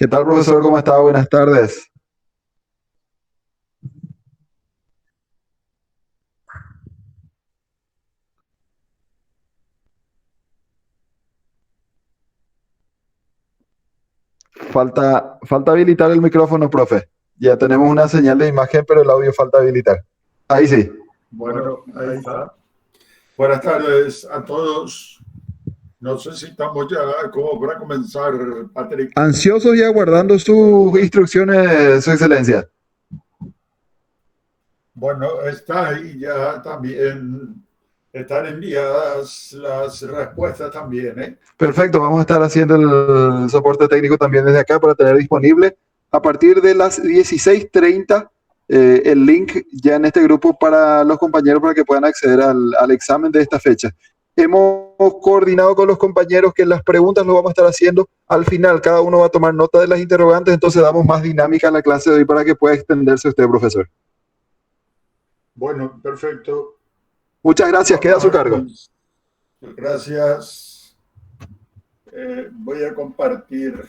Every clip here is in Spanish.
¿Qué tal, profesor? ¿Cómo está? Buenas tardes. Falta habilitar el micrófono, profe. Ya tenemos una señal de imagen, pero el audio falta habilitar. Ahí sí. Bueno, ahí está. Buenas tardes a todos. No sé si estamos ya como para comenzar, Patrick. Ansiosos y aguardando sus instrucciones, su excelencia. Bueno, está ahí ya también. Están enviadas las respuestas también, ¿eh? Perfecto, vamos a estar haciendo el soporte técnico también desde acá para tener disponible a partir de las 16:30 el link ya en este grupo para los compañeros para que puedan acceder al examen de esta fecha. Hemos coordinado con los compañeros que las preguntas lo vamos a estar haciendo al final. Cada uno va a tomar nota de las interrogantes, entonces damos más dinámica a la clase de hoy para que pueda extenderse usted, profesor. Bueno, perfecto. Muchas gracias, queda a Vamos su a cargo. comenzar. Gracias. Voy a compartir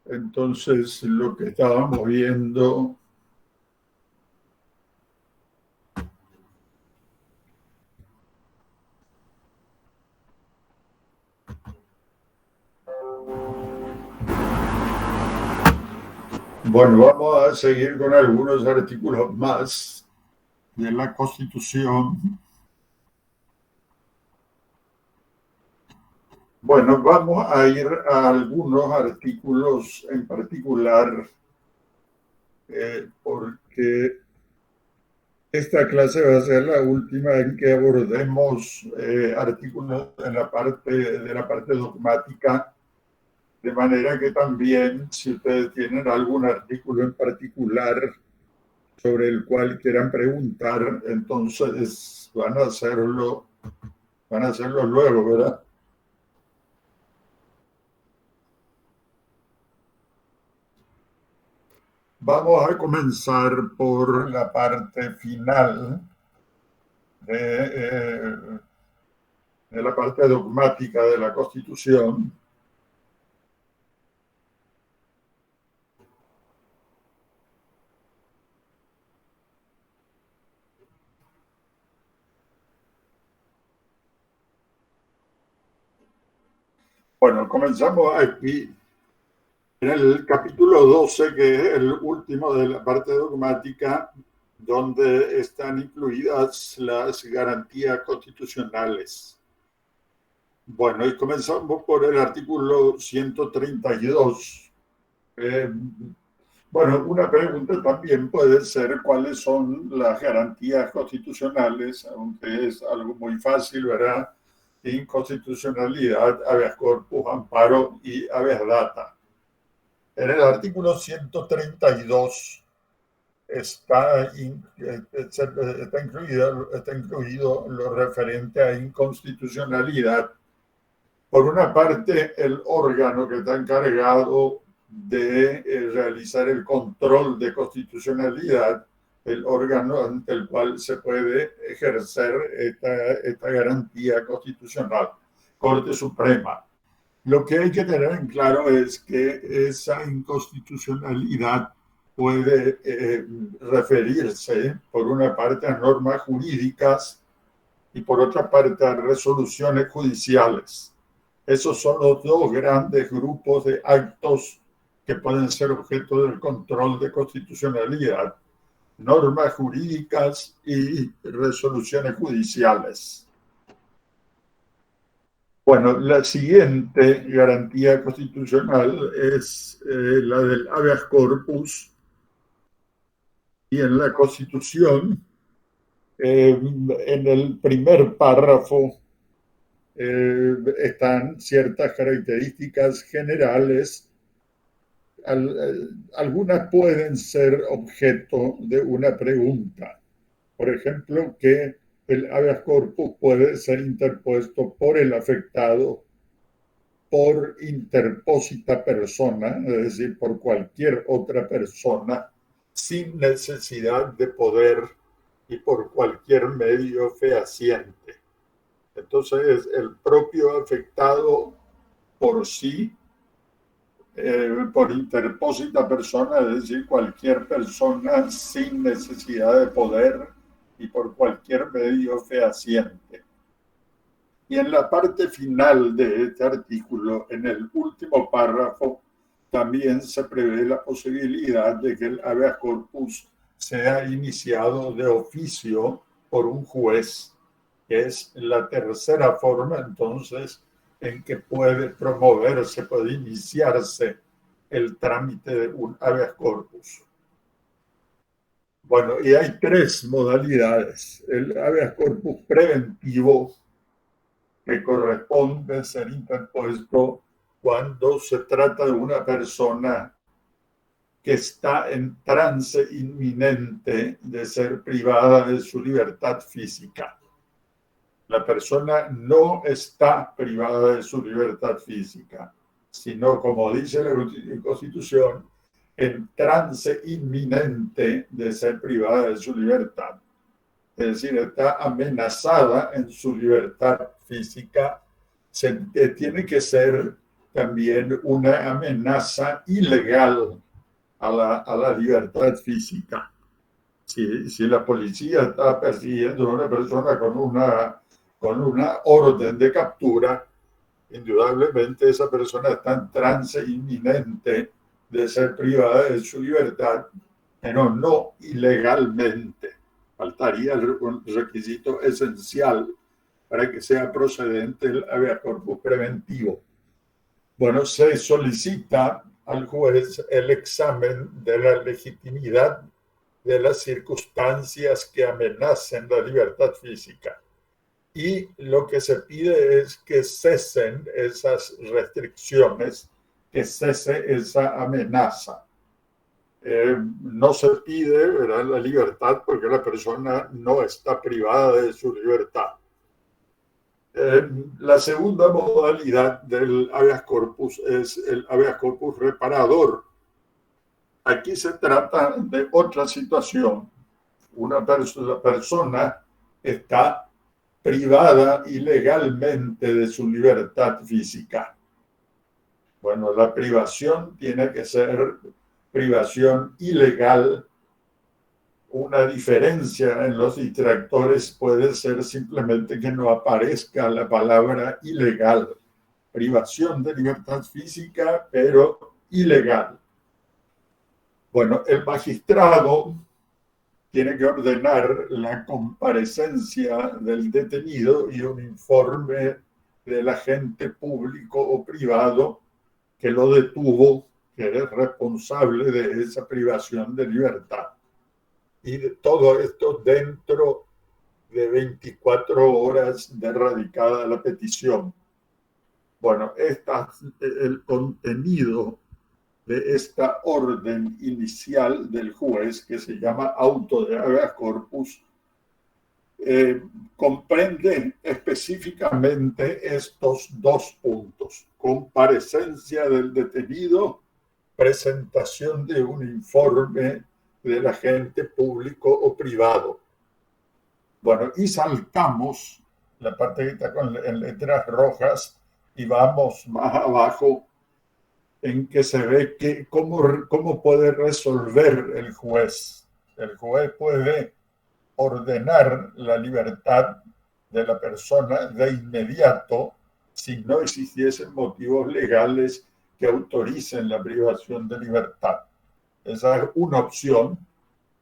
entonces lo que estábamos viendo. Bueno, vamos a seguir con algunos artículos más de la Constitución. Bueno, vamos a ir a algunos artículos en particular, porque esta clase va a ser la última en que abordemos artículos en de la parte dogmática, de manera que también, si ustedes tienen algún artículo en particular sobre el cual quieran preguntar, entonces van a hacerlo luego, ¿verdad? Vamos a comenzar por la parte final de, de la parte dogmática de la Constitución. Bueno, comenzamos aquí en el capítulo 12, que es el último de la parte dogmática, donde están incluidas las garantías constitucionales. Bueno, y comenzamos por el artículo 132. Bueno, una pregunta también puede ser cuáles son las garantías constitucionales, aunque es algo muy fácil, ¿verdad? Inconstitucionalidad, habeas corpus, amparo y habeas data. En el artículo 132 está incluido lo referente a inconstitucionalidad. Por una parte, el órgano que está encargado de realizar el control de constitucionalidad, el órgano ante el cual se puede ejercer esta garantía constitucional, Corte Suprema. Lo que hay que tener en claro es que esa inconstitucionalidad puede referirse, por una parte, a normas jurídicas y por otra parte a resoluciones judiciales. Esos son los dos grandes grupos de actos que pueden ser objeto del control de constitucionalidad: normas jurídicas y resoluciones judiciales. Bueno, la siguiente garantía constitucional es la del habeas corpus, y en la Constitución, en el primer párrafo, están ciertas características generales. Algunas pueden ser objeto de una pregunta. Por ejemplo, que el habeas corpus puede ser interpuesto por el afectado, por interpósita persona, es decir, por cualquier otra persona, sin necesidad de poder y por cualquier medio fehaciente. Entonces, el propio afectado por sí por interpósita persona, es decir, cualquier persona sin necesidad de poder y por cualquier medio fehaciente. Y en la parte final de este artículo, en el último párrafo, también se prevé la posibilidad de que el habeas corpus sea iniciado de oficio por un juez, que es la tercera forma entonces en que puede promoverse, puede iniciarse el trámite de un habeas corpus. Bueno, y hay tres modalidades. El habeas corpus preventivo, que corresponde ser interpuesto cuando se trata de una persona que está en trance inminente de ser privada de su libertad física. La persona no está privada de su libertad física, sino, como dice la Constitución, en trance inminente de ser privada de su libertad. Es decir, está amenazada en su libertad física. Tiene que ser también una amenaza ilegal a la libertad física. Si la policía está persiguiendo a una persona con una orden de captura, indudablemente esa persona está en trance inminente de ser privada de su libertad, pero no ilegalmente. Faltaría el requisito esencial para que sea procedente el habeas corpus preventivo. Bueno, se solicita al juez el examen de la legitimidad de las circunstancias que amenacen la libertad física. Y lo que se pide es que cesen esas restricciones, que cese esa amenaza. No se pide, ¿verdad?, la libertad porque la persona no está privada de su libertad. La segunda modalidad del habeas corpus es el habeas corpus reparador. Aquí se trata de otra situación. La persona está privada ilegalmente de su libertad física. Bueno, la privación tiene que ser privación ilegal. Una diferencia en los distractores puede ser simplemente que no aparezca la palabra ilegal. Privación de libertad física, pero ilegal. Bueno, el magistrado tiene que ordenar la comparecencia del detenido y un informe del agente público o privado que lo detuvo, que es responsable de esa privación de libertad. Y de todo esto dentro de 24 horas de radicada la petición. Bueno, el contenido de esta orden inicial del juez, que se llama auto de habeas corpus, comprende específicamente estos dos puntos: comparecencia del detenido, presentación de un informe del agente público o privado. Bueno, y saltamos la parte que está en letras rojas y vamos más abajo, en que se ve cómo puede resolver el juez. El juez puede ordenar la libertad de la persona de inmediato si no existiesen motivos legales que autoricen la privación de libertad. Esa es una opción.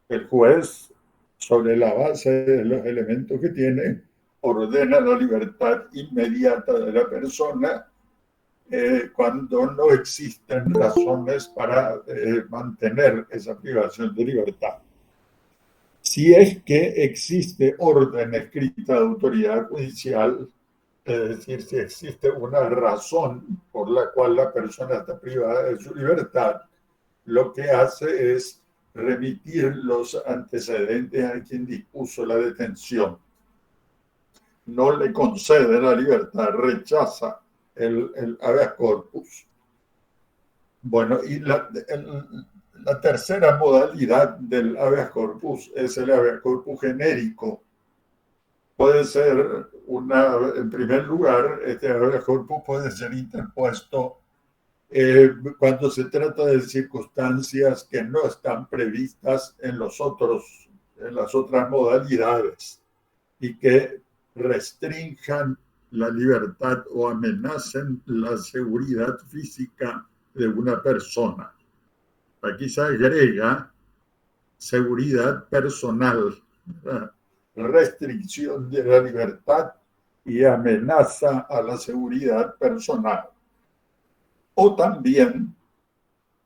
El juez, sobre la base de los elementos que tiene, ordena la libertad inmediata de la persona cuando no existen razones para mantener esa privación de libertad. Si es que existe orden escrita de autoridad judicial, es decir, si existe una razón por la cual la persona está privada de su libertad, lo que hace es remitir los antecedentes a quien dispuso la detención. No le concede la libertad, rechaza el habeas corpus. Bueno, y la tercera modalidad del habeas corpus es el habeas corpus genérico. Puede ser en primer lugar, este habeas corpus puede ser interpuesto cuando se trata de circunstancias que no están previstas en las otras modalidades y que restrinjan la libertad o amenacen la seguridad física de una persona. Aquí se agrega seguridad personal, restricción de la libertad y amenaza a la seguridad personal. O también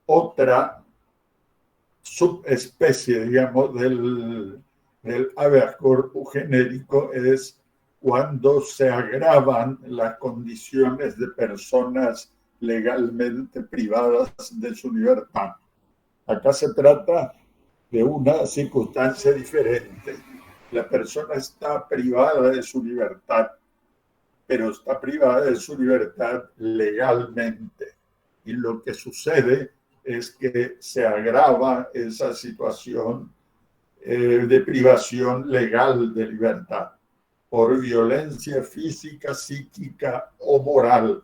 otra subespecie, digamos, del habeas corpus genérico es cuando se agravan las condiciones de personas legalmente privadas de su libertad. Acá se trata de una circunstancia diferente. La persona está privada de su libertad, pero está privada de su libertad legalmente. Y lo que sucede es que se agrava esa situación de privación legal de libertad por violencia física, psíquica o moral.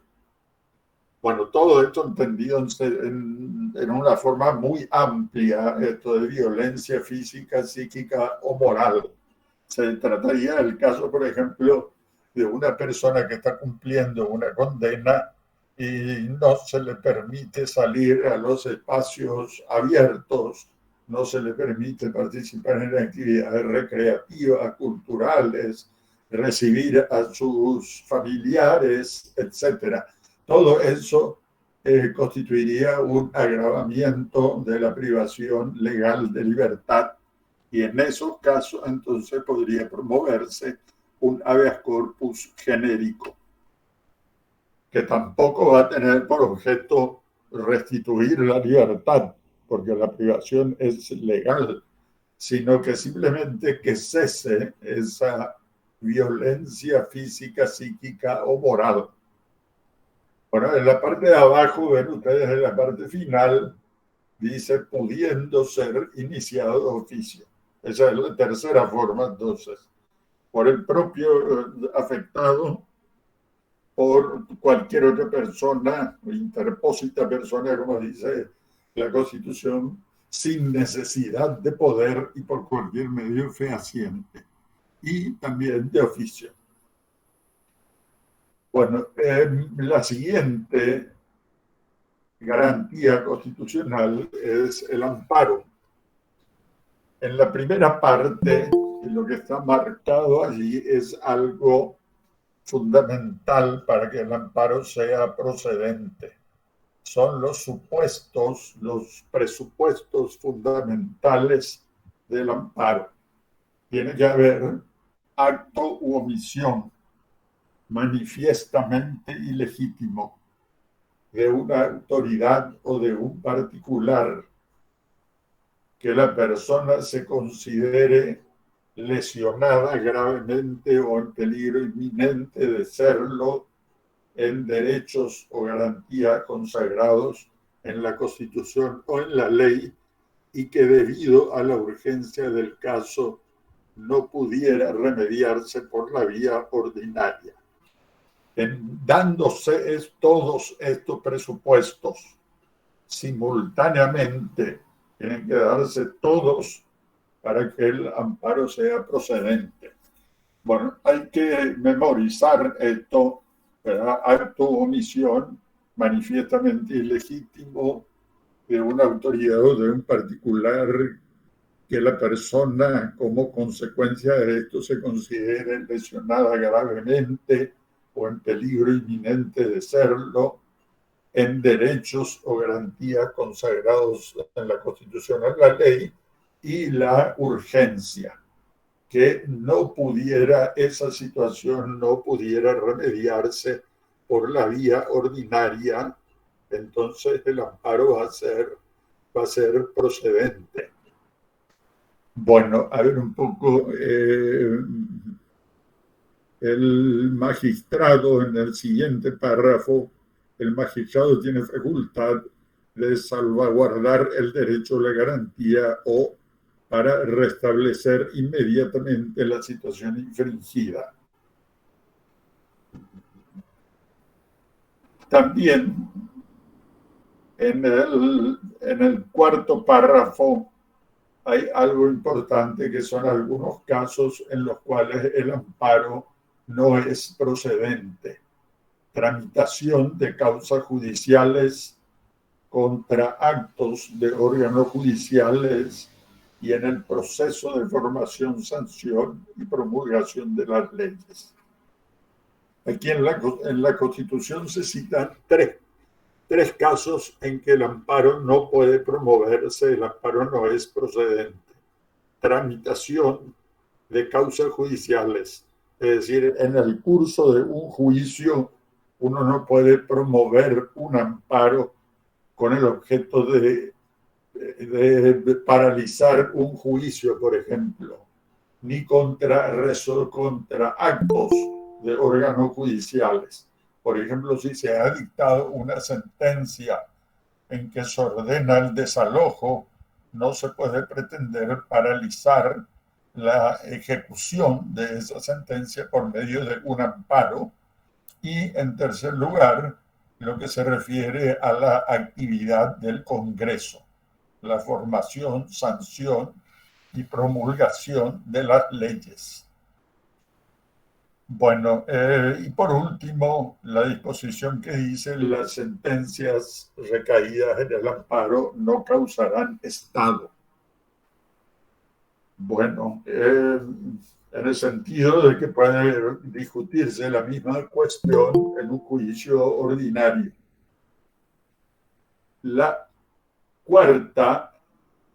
Bueno, todo esto entendido en una forma muy amplia, esto de violencia física, psíquica o moral. Se trataría del caso, por ejemplo, de una persona que está cumpliendo una condena y no se le permite salir a los espacios abiertos, no se le permite participar en actividades recreativas, culturales, recibir a sus familiares, etcétera. Todo eso constituiría un agravamiento de la privación legal de libertad y en esos casos entonces podría promoverse un habeas corpus genérico, que tampoco va a tener por objeto restituir la libertad, porque la privación es legal, sino que simplemente que cese esa violencia física, psíquica o moral. Bueno, en la parte de abajo, ven ustedes en la parte final, dice pudiendo ser iniciado de oficio. Esa es la tercera forma, entonces, por el propio afectado, por cualquier otra persona, interpósita persona, como dice la Constitución, sin necesidad de poder y por cualquier medio fehaciente. Y también de oficio. Bueno, la siguiente garantía constitucional es el amparo. En la primera parte, lo que está marcado allí es algo fundamental para que el amparo sea procedente. Son los supuestos, los presupuestos fundamentales del amparo. Tiene que haber acto u omisión manifiestamente ilegítimo de una autoridad o de un particular, que la persona se considere lesionada gravemente o en peligro inminente de serlo en derechos o garantías consagrados en la Constitución o en la ley, y que debido a la urgencia del caso no pudiera remediarse por la vía ordinaria. Dándose todos estos presupuestos simultáneamente, tienen que darse todos para que el amparo sea procedente. Bueno, hay que memorizar esto, ¿verdad? Acto o omisión manifiestamente ilegítimo de una autoridad o de un particular, que la persona como consecuencia de esto se considere lesionada gravemente o en peligro inminente de serlo, en derechos o garantías consagrados en la Constitución o en la ley, y la urgencia, que no pudiera, esa situación no pudiera remediarse por la vía ordinaria, entonces el amparo va a ser procedente. Bueno, a ver un poco, el magistrado en el siguiente párrafo, el magistrado tiene facultad de salvaguardar el derecho a la garantía o para restablecer inmediatamente la situación infringida. También En el cuarto párrafo hay algo importante que son algunos casos en los cuales el amparo no es procedente. Tramitación de causas judiciales contra actos de órganos judiciales y en el proceso de formación, sanción y promulgación de las leyes. Aquí en la Constitución se citan tres casos en que el amparo no puede promoverse, el amparo no es procedente. Tramitación de causas judiciales, es decir, en el curso de un juicio uno no puede promover un amparo con el objeto de paralizar un juicio, por ejemplo, ni contra actos de órganos judiciales. Por ejemplo, si se ha dictado una sentencia en que se ordena el desalojo, no se puede pretender paralizar la ejecución de esa sentencia por medio de un amparo. Y en tercer lugar, lo que se refiere a la actividad del Congreso, la formación, sanción y promulgación de las leyes. Bueno, y por último, la disposición que dice las sentencias recaídas en el amparo no causarán estado. Bueno, en el sentido de que puede discutirse la misma cuestión en un juicio ordinario. La cuarta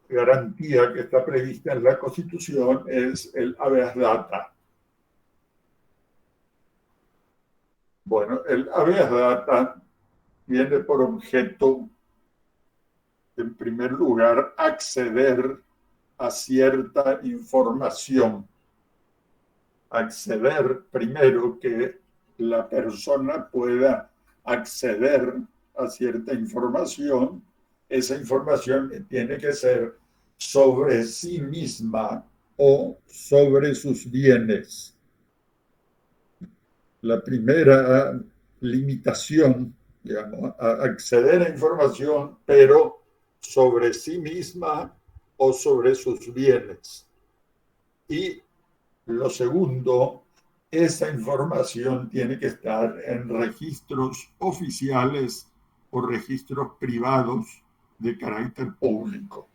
garantía que está prevista en la Constitución es el habeas data. Bueno, el habeas data tiene por objeto, en primer lugar, acceder a cierta información. Acceder, primero, que la persona pueda acceder a cierta información. Esa información tiene que ser sobre sí misma o sobre sus bienes. La primera limitación, digamos, a acceder a información, pero sobre sí misma o sobre sus bienes. Y lo segundo, esa información tiene que estar en registros oficiales o registros privados de carácter público.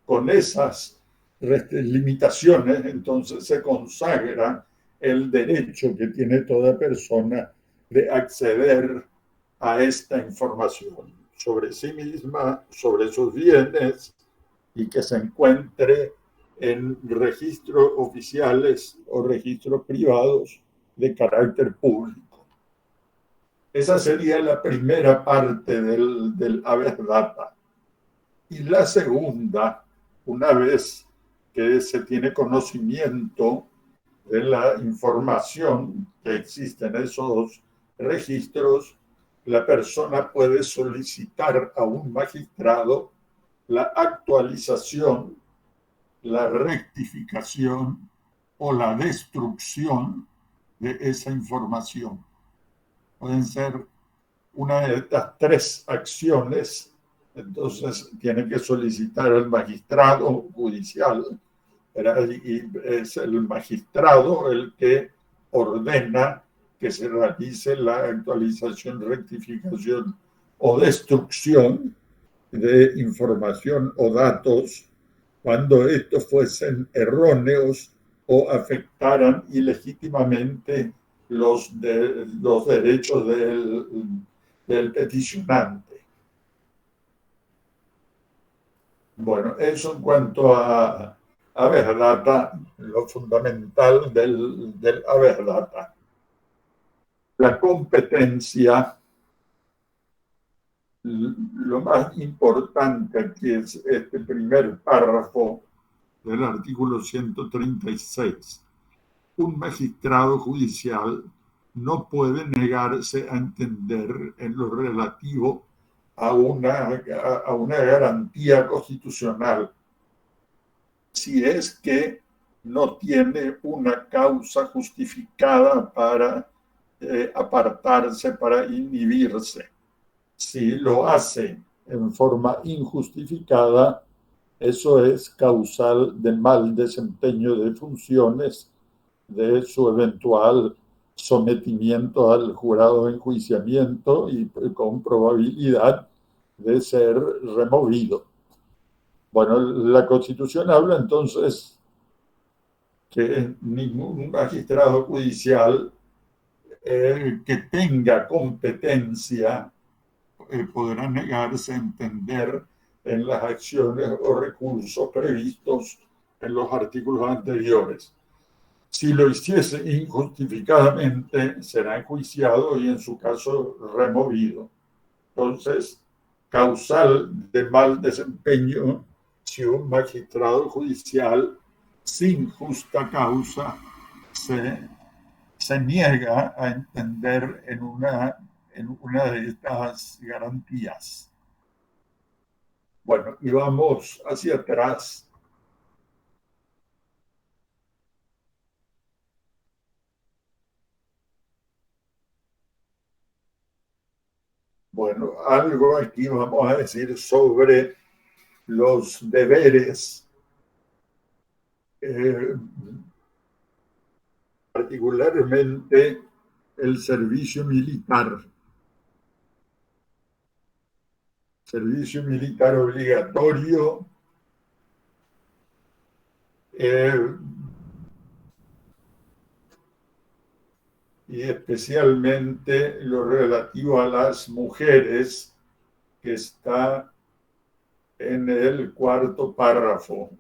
Con esas limitaciones, entonces se consagra el derecho que tiene toda persona de acceder a esta información sobre sí misma, sobre sus bienes, y que se encuentre en registros oficiales o registros privados de carácter público. Esa sería la primera parte del habeas data. Y la segunda, una vez que se tiene conocimiento de la información que existe en esos registros, la persona puede solicitar a un magistrado la actualización, la rectificación o la destrucción de esa información. Pueden ser una de estas tres acciones, entonces tiene que solicitar al magistrado judicial, y es el magistrado el que ordena que se realice la actualización, rectificación o destrucción de información o datos cuando estos fuesen erróneos o afectaran ilegítimamente los derechos del peticionante. Bueno, eso en cuanto a habeas data, lo fundamental del habeas data. La competencia, lo más importante aquí es este primer párrafo del artículo 136. Un magistrado judicial no puede negarse a entender en lo relativo a una garantía constitucional si es que no tiene una causa justificada para apartarse, para inhibirse. Si lo hace en forma injustificada, eso es causal de mal desempeño de funciones, de su eventual sometimiento al jurado de enjuiciamiento y con probabilidad de ser removido. Bueno, la Constitución habla entonces que ningún magistrado judicial que tenga competencia podrá negarse a entender en las acciones o recursos previstos en los artículos anteriores. Si lo hiciese injustificadamente, será enjuiciado y en su caso removido. Entonces, causal de mal desempeño si un magistrado judicial sin justa causa se niega a entender en una de estas garantías. Bueno, y vamos hacia atrás. Bueno, algo aquí vamos a decir sobre los deberes, particularmente el servicio militar. Servicio militar obligatorio, y especialmente lo relativo a las mujeres, que está en el cuarto párrafo.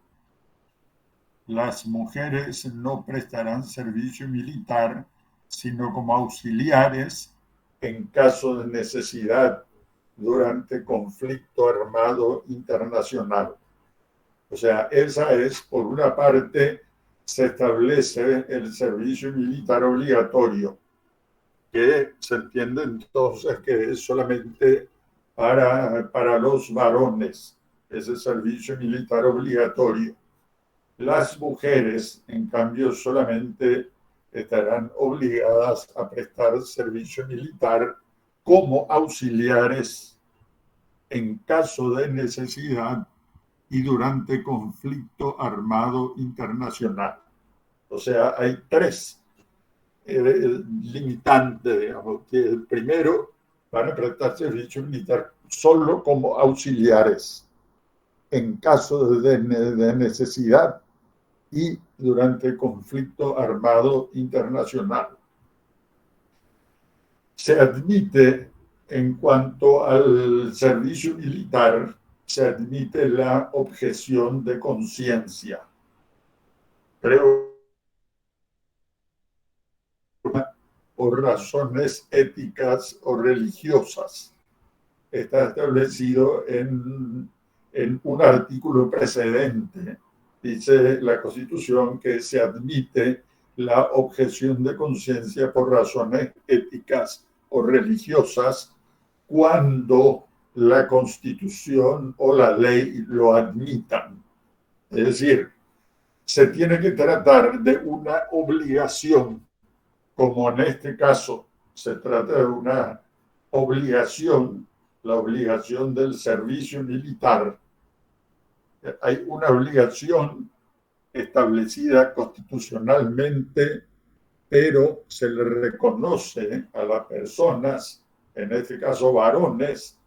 Las mujeres no prestarán servicio militar, sino como auxiliares en caso de necesidad durante conflicto armado internacional. O sea, esa es, por una parte, se establece el servicio militar obligatorio, que se entiende entonces que es solamente para los varones, ese servicio militar obligatorio. Las mujeres, en cambio, solamente estarán obligadas a prestar servicio militar como auxiliares en caso de necesidad y durante conflicto armado internacional. O sea, hay tres limitantes, digamos, que el primero van a prestar servicio militar solo como auxiliares en caso de necesidad y durante conflicto armado internacional. Se admite, en cuanto al servicio militar, se admite la objeción de conciencia. Creo por razones éticas o religiosas. Está establecido en un artículo precedente. Dice la Constitución que se admite la objeción de conciencia por razones éticas o religiosas cuando la Constitución o la ley lo admitan. Es decir, se tiene que tratar de una obligación, como en este caso se trata de una obligación, la obligación del servicio militar. Hay una obligación establecida constitucionalmente, pero se le reconoce a las personas, en este caso varones,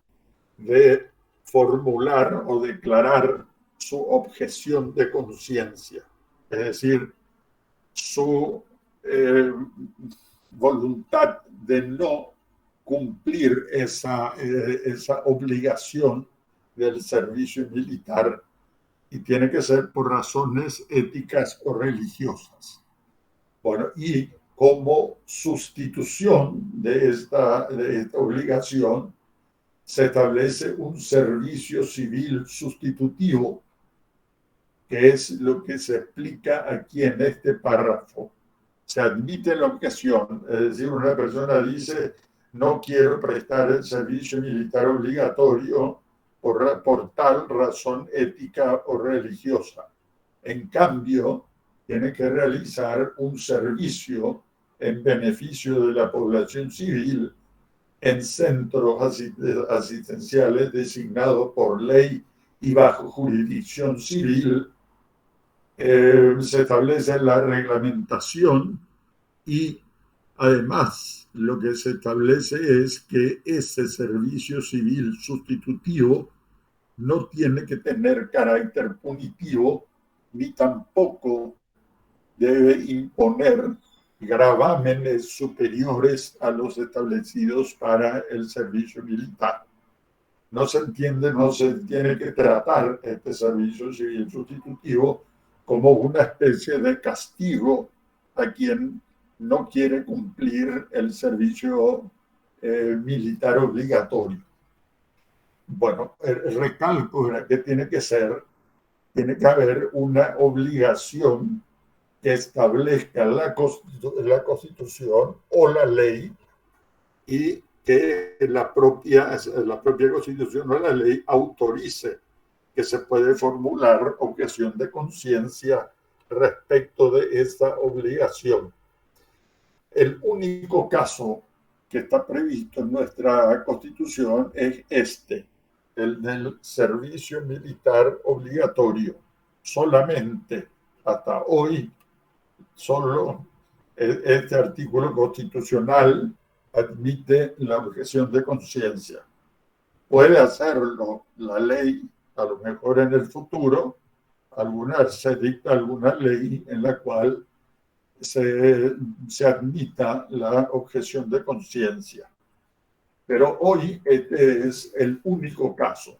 de formular o declarar su objeción de conciencia, es decir, su voluntad de no cumplir esa obligación del servicio militar, y tiene que ser por razones éticas o religiosas. Bueno, y como sustitución de esta obligación, se establece un servicio civil sustitutivo, que es lo que se explica aquí en este párrafo. Se admite la objeción, es decir, una persona dice, no quiero prestar el servicio militar obligatorio por tal razón ética o religiosa. En cambio, tiene que realizar un servicio en beneficio de la población civil en centros asistenciales designados por ley y bajo jurisdicción civil, se establece la reglamentación y además lo que se establece es que ese servicio civil sustitutivo no tiene que tener carácter punitivo ni tampoco debe imponer gravámenes superiores a los establecidos para el servicio militar. No se tiene que tratar este servicio civil sustitutivo como una especie de castigo a quien no quiere cumplir el servicio militar obligatorio. Bueno, el recalco era que tiene que haber una obligación que establezca la Constitución o la ley y que la propia Constitución o la ley autorice que se puede formular objeción de conciencia respecto de esta obligación. El único caso que está previsto en nuestra Constitución es el del servicio militar obligatorio. Solamente hasta hoy, solo este artículo constitucional admite la objeción de conciencia. Puede hacerlo la ley, a lo mejor en el futuro, se dicta alguna ley en la cual se admita la objeción de conciencia. Pero hoy este es el único caso.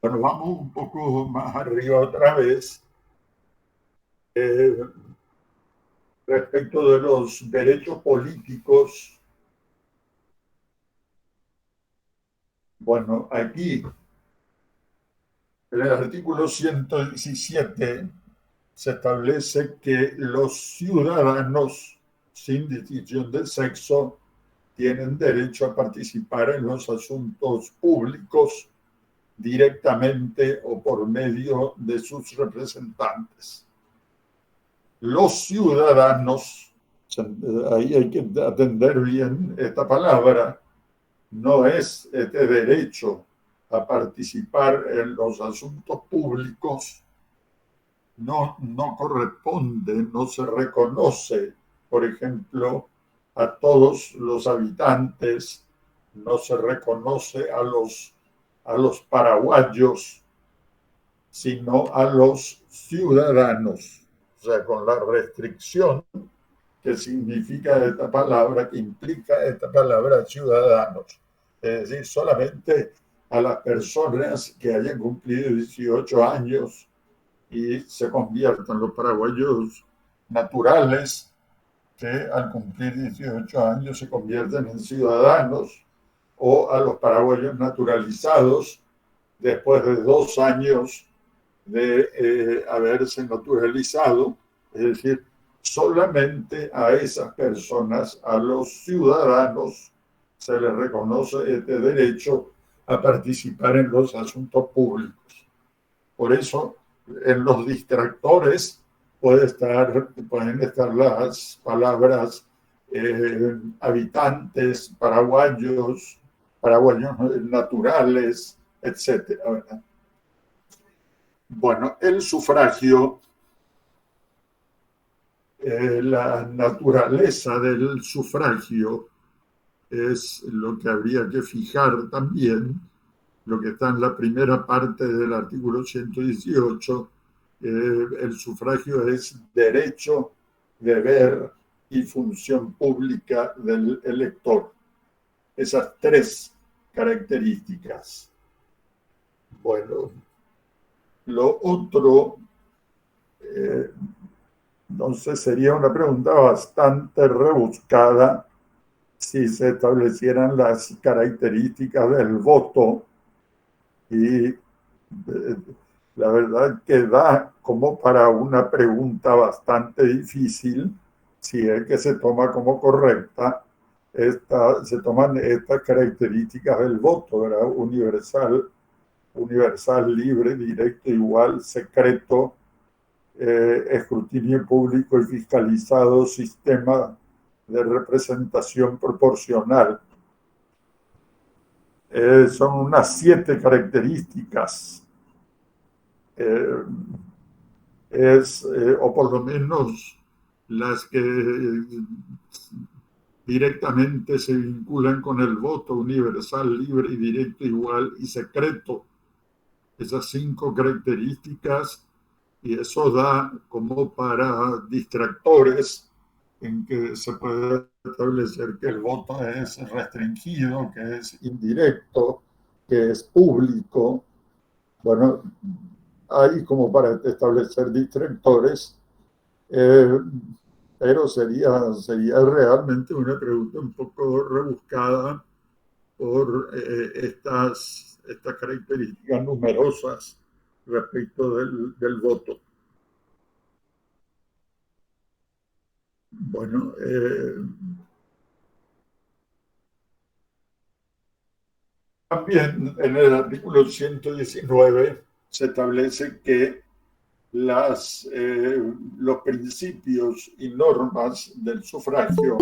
Bueno, vamos un poco más arriba otra vez. Respecto de los derechos políticos, bueno, aquí en el artículo 117 se establece que los ciudadanos, sin distinción de sexo, tienen derecho a participar en los asuntos públicos directamente o por medio de sus representantes. Los ciudadanos, ahí hay que atender bien esta palabra, no es este derecho a participar en los asuntos públicos, no corresponde, no se reconoce, por ejemplo, a todos los habitantes, no se reconoce a los paraguayos, sino a los ciudadanos, o sea, con la restricción que significa esta palabra, que implica esta palabra ciudadanos. Es decir, solamente a las personas que hayan cumplido 18 años y se conviertan los paraguayos naturales, que al cumplir 18 años se convierten en ciudadanos, o a los paraguayos naturalizados después de 2 años de haberse naturalizado, es decir, solamente a esas personas, a los ciudadanos, se les reconoce este derecho a participar en los asuntos públicos. Por eso, en los distractores pueden estar las palabras habitantes, paraguayos naturales, etc. Bueno, el sufragio, la naturaleza del sufragio es lo que habría que fijar también, lo que está en la primera parte del artículo 118. El sufragio es derecho, deber y función pública del elector. Esas 3 características. Bueno, lo otro, entonces sería una pregunta bastante rebuscada si se establecieran las características del voto, y la verdad que da como para una pregunta bastante difícil si es que se toma como correcta. Se toman estas características del voto, ¿verdad? Universal, libre, directo, igual, secreto, escrutinio público y fiscalizado, sistema de representación proporcional. Son unas 7 características. O por lo menos las que directamente se vinculan con el voto universal, libre y directo, igual y secreto. Esas 5 características, y eso da como para distractores en que se puede establecer que el voto es restringido, que es indirecto, que es público. Bueno, hay como para establecer distractores, pero sería realmente una pregunta un poco rebuscada por estas características numerosas respecto del voto. Bueno, también en el artículo 119 se establece que los principios y normas del sufragio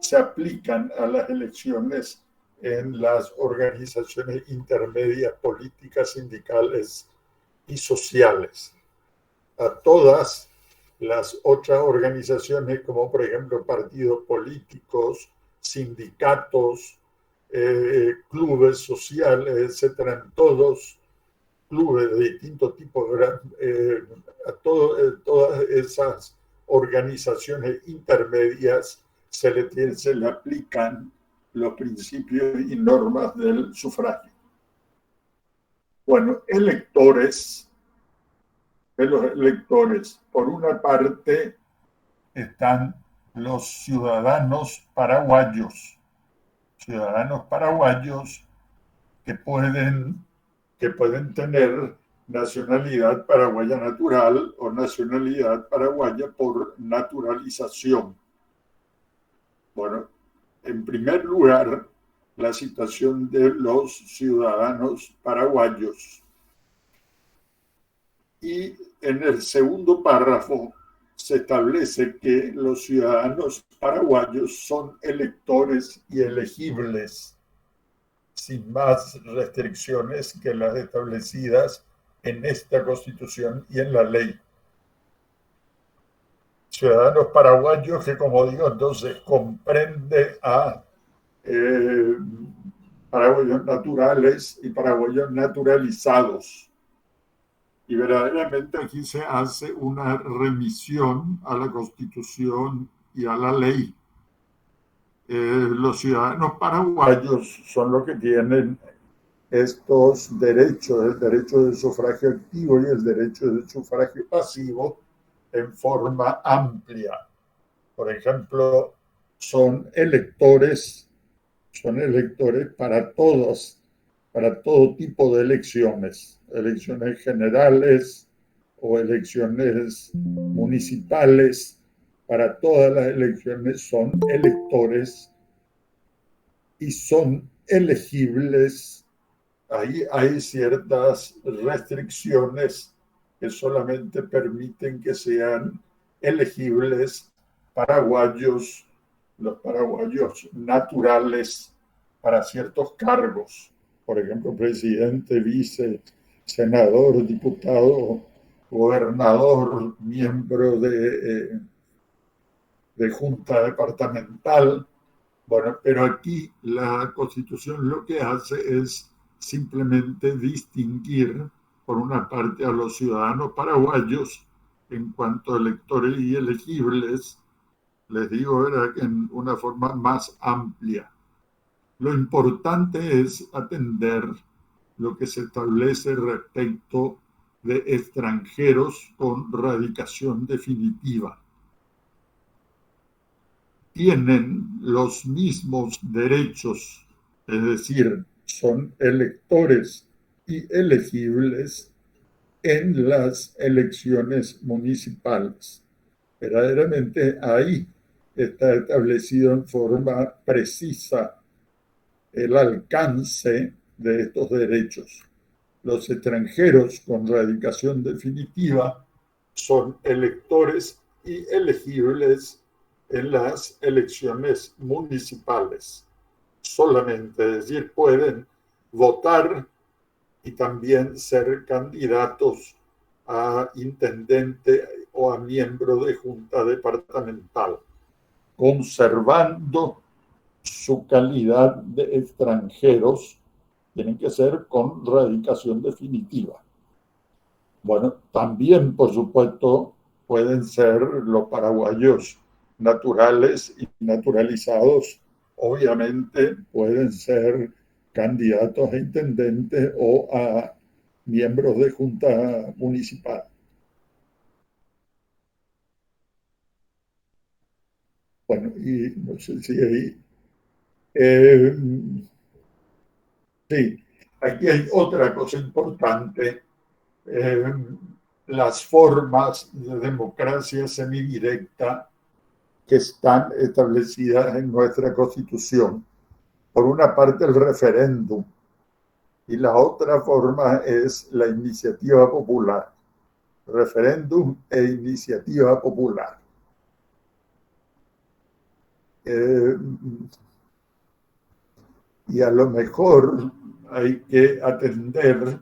se aplican a las elecciones en las organizaciones intermedias políticas, sindicales y sociales. A todas las otras organizaciones, como por ejemplo partidos políticos, sindicatos, clubes sociales, etcétera, en todos clubes de distintos tipos, a todas esas organizaciones intermedias se le aplican los principios y normas del sufragio. Bueno, de los electores, por una parte están los ciudadanos paraguayos que pueden tener nacionalidad paraguaya natural o nacionalidad paraguaya por naturalización. Bueno, en primer lugar, la situación de los ciudadanos paraguayos. Y en el segundo párrafo se establece que los ciudadanos paraguayos son electores y elegibles, sin más restricciones que las establecidas en esta Constitución y en la ley. Ciudadanos paraguayos que, como digo, entonces comprende a paraguayos naturales y paraguayos naturalizados. Y verdaderamente aquí se hace una remisión a la Constitución y a la ley. Los ciudadanos paraguayos son los que tienen estos derechos, el derecho del sufragio activo y el derecho del sufragio pasivo en forma amplia. Por ejemplo, son electores para todo tipo de elecciones generales o elecciones municipales. Para todas las elecciones son electores y son elegibles. Ahí hay ciertas restricciones que solamente permiten que sean elegibles los paraguayos naturales para ciertos cargos, por ejemplo, presidente, vice, senador, diputado, gobernador, miembro de junta departamental. Bueno, pero aquí la Constitución lo que hace es simplemente distinguir, por una parte, a los ciudadanos paraguayos en cuanto a electores y elegibles, les digo, ¿verdad?, en una forma más amplia. Lo importante es atender lo que se establece respecto de extranjeros con radicación definitiva. Tienen los mismos derechos, es decir, son electores y elegibles en las elecciones municipales. Verdaderamente ahí está establecido en forma precisa el alcance de estos derechos. Los extranjeros con radicación definitiva son electores y elegibles en las elecciones municipales solamente, es decir, pueden votar y también ser candidatos a intendente o a miembro de junta departamental, conservando su calidad de extranjeros. Tienen que ser con radicación definitiva. Bueno, también, por supuesto, pueden ser los paraguayos naturales y naturalizados. Obviamente pueden ser candidatos a intendente o a miembros de junta municipal. Bueno, y no sé si ahí... sí, aquí hay otra cosa importante. Eh, las formas de democracia semidirecta que están establecidas en nuestra Constitución. Por una parte, el referéndum, y la otra forma es la iniciativa popular. Referéndum e iniciativa popular. Y a lo mejor hay que atender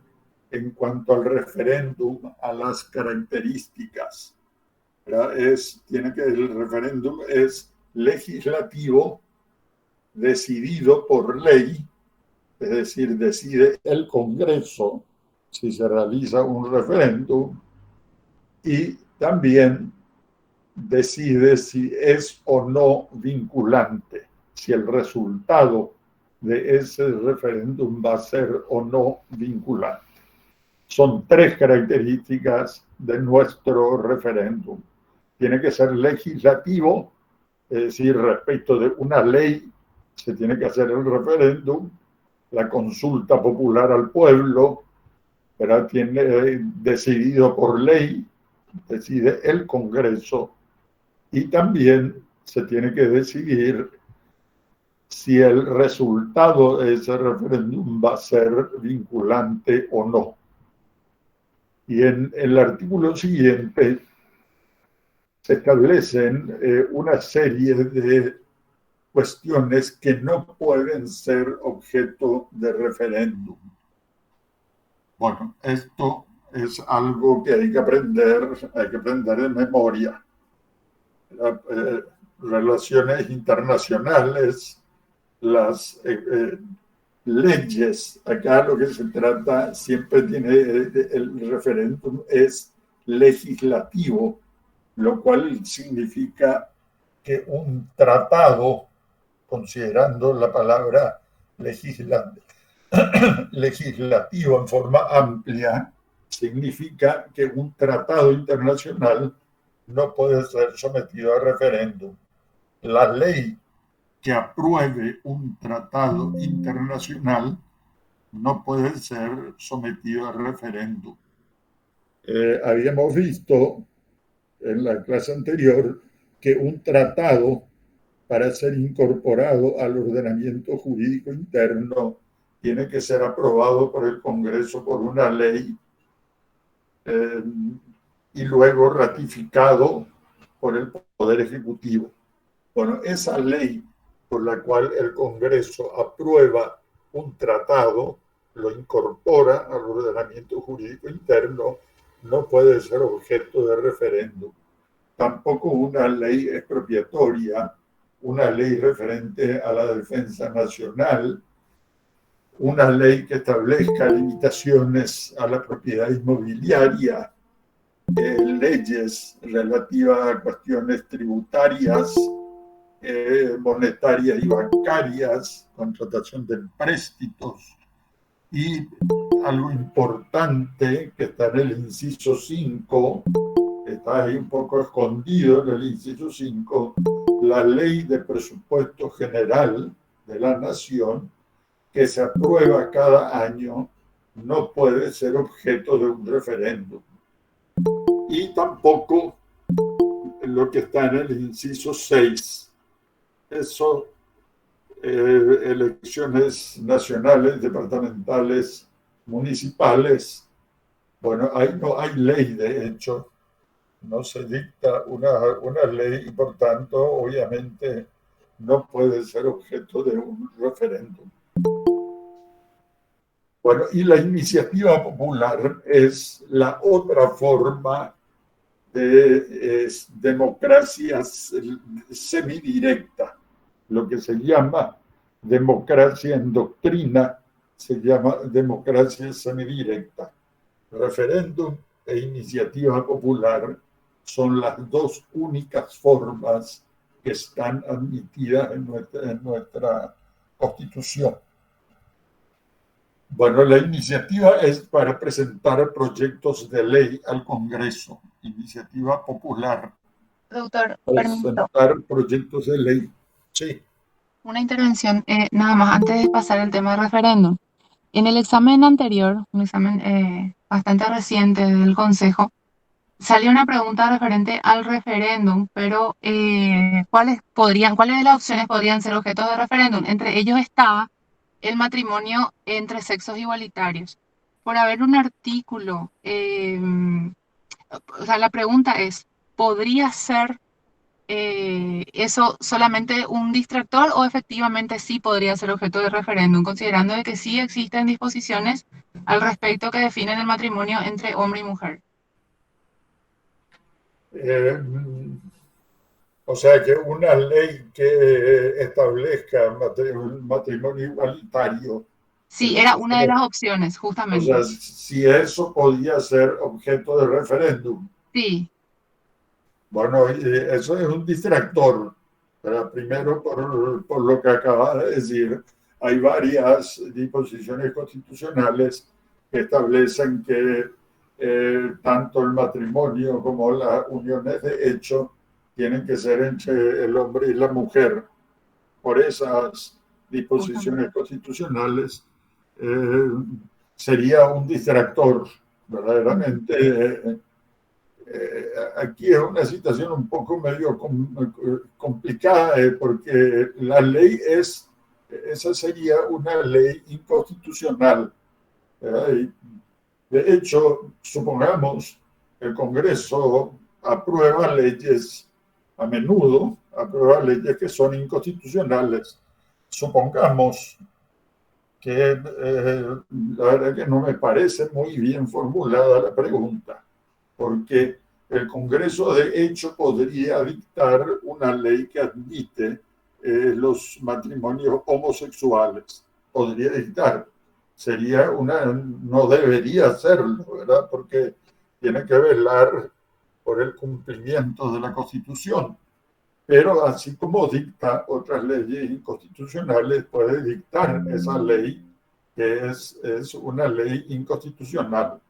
en cuanto al referéndum a las características. El referéndum es legislativo, decidido por ley, es decir, decide el Congreso si se realiza un referéndum, y también decide si es o no vinculante, si el resultado de ese referéndum va a ser o no vinculante. Son tres características de nuestro referéndum. Tiene que ser legislativo, es decir, respecto de una ley se tiene que hacer el referéndum, la consulta popular al pueblo, pero tiene decidido por ley, decide el Congreso, y también se tiene que decidir si el resultado de ese referéndum va a ser vinculante o no. Y en el artículo siguiente se establecen una serie de cuestiones que no pueden ser objeto de referéndum. Bueno, esto es algo que hay que aprender de memoria. Relaciones internacionales, las leyes, acá lo que se trata siempre tiene, el referéndum es legislativo, lo cual significa que un tratado, considerando la palabra legislativo en forma amplia, significa que un tratado internacional no puede ser sometido a referéndum. La ley que apruebe un tratado internacional no puede ser sometido a referéndum. Habíamos visto en la clase anterior que un tratado, para ser incorporado al ordenamiento jurídico interno, tiene que ser aprobado por el Congreso por una ley y luego ratificado por el Poder Ejecutivo. Bueno, esa ley por la cual el Congreso aprueba un tratado, lo incorpora al ordenamiento jurídico interno, no puede ser objeto de referéndum. Tampoco una ley expropiatoria, una ley referente a la defensa nacional, una ley que establezca limitaciones a la propiedad inmobiliaria, leyes relativas a cuestiones tributarias, monetarias y bancarias, contratación de empréstitos, y algo importante que está en el inciso 5, está ahí un poco escondido en el inciso 5, la ley de presupuesto general de la nación, que se aprueba cada año, no puede ser objeto de un referéndum. Y tampoco lo que está en el inciso 6, eso, elecciones nacionales, departamentales, municipales. Bueno, ahí no hay ley, de hecho, no se dicta una ley y por tanto obviamente no puede ser objeto de un referéndum. Bueno, y la iniciativa popular es la otra forma de democracia semidirecta, lo que se llama democracia en doctrina, se llama democracia semidirecta. Referéndum e iniciativa popular son las dos únicas formas que están admitidas en nuestra Constitución. Bueno, la iniciativa es para presentar proyectos de ley al Congreso, iniciativa popular, Doctor, permiso presentar proyectos de ley. Sí. una intervención, nada más antes de pasar el tema del referéndum. En el examen anterior, un examen bastante reciente del Consejo, salió una pregunta referente al referéndum, pero ¿cuáles de las opciones podrían ser objetos de referéndum? Entre ellos estaba el matrimonio entre sexos igualitarios. Por haber un artículo, o sea, la pregunta es, ¿podría ser eso solamente un distractor o efectivamente sí podría ser objeto de referéndum, considerando de que sí existen disposiciones al respecto que definen el matrimonio entre hombre y mujer? O sea que una ley que establezca un matrimonio igualitario. Sí, era una de las opciones, O justamente. sea, si eso podía ser objeto de referéndum. Sí. Bueno, eso es un distractor. Pero primero, por lo que acaba de decir, hay varias disposiciones constitucionales que establecen que tanto el matrimonio como las uniones de hecho tienen que ser entre el hombre y la mujer. Por esas disposiciones constitucionales sería un distractor verdaderamente. Aquí es una situación un poco medio complicada porque la ley esa sería una ley inconstitucional. De hecho, supongamos que el Congreso aprueba leyes, a menudo aprueba leyes que son inconstitucionales. Supongamos que la verdad que no me parece muy bien formulada la pregunta, porque el Congreso de hecho podría dictar una ley que admite los matrimonios homosexuales. Podría dictar. No debería hacerlo, ¿verdad? Porque tiene que velar por el cumplimiento de la Constitución. Pero así como dicta otras leyes inconstitucionales, puede dictar esa ley que es una ley inconstitucional.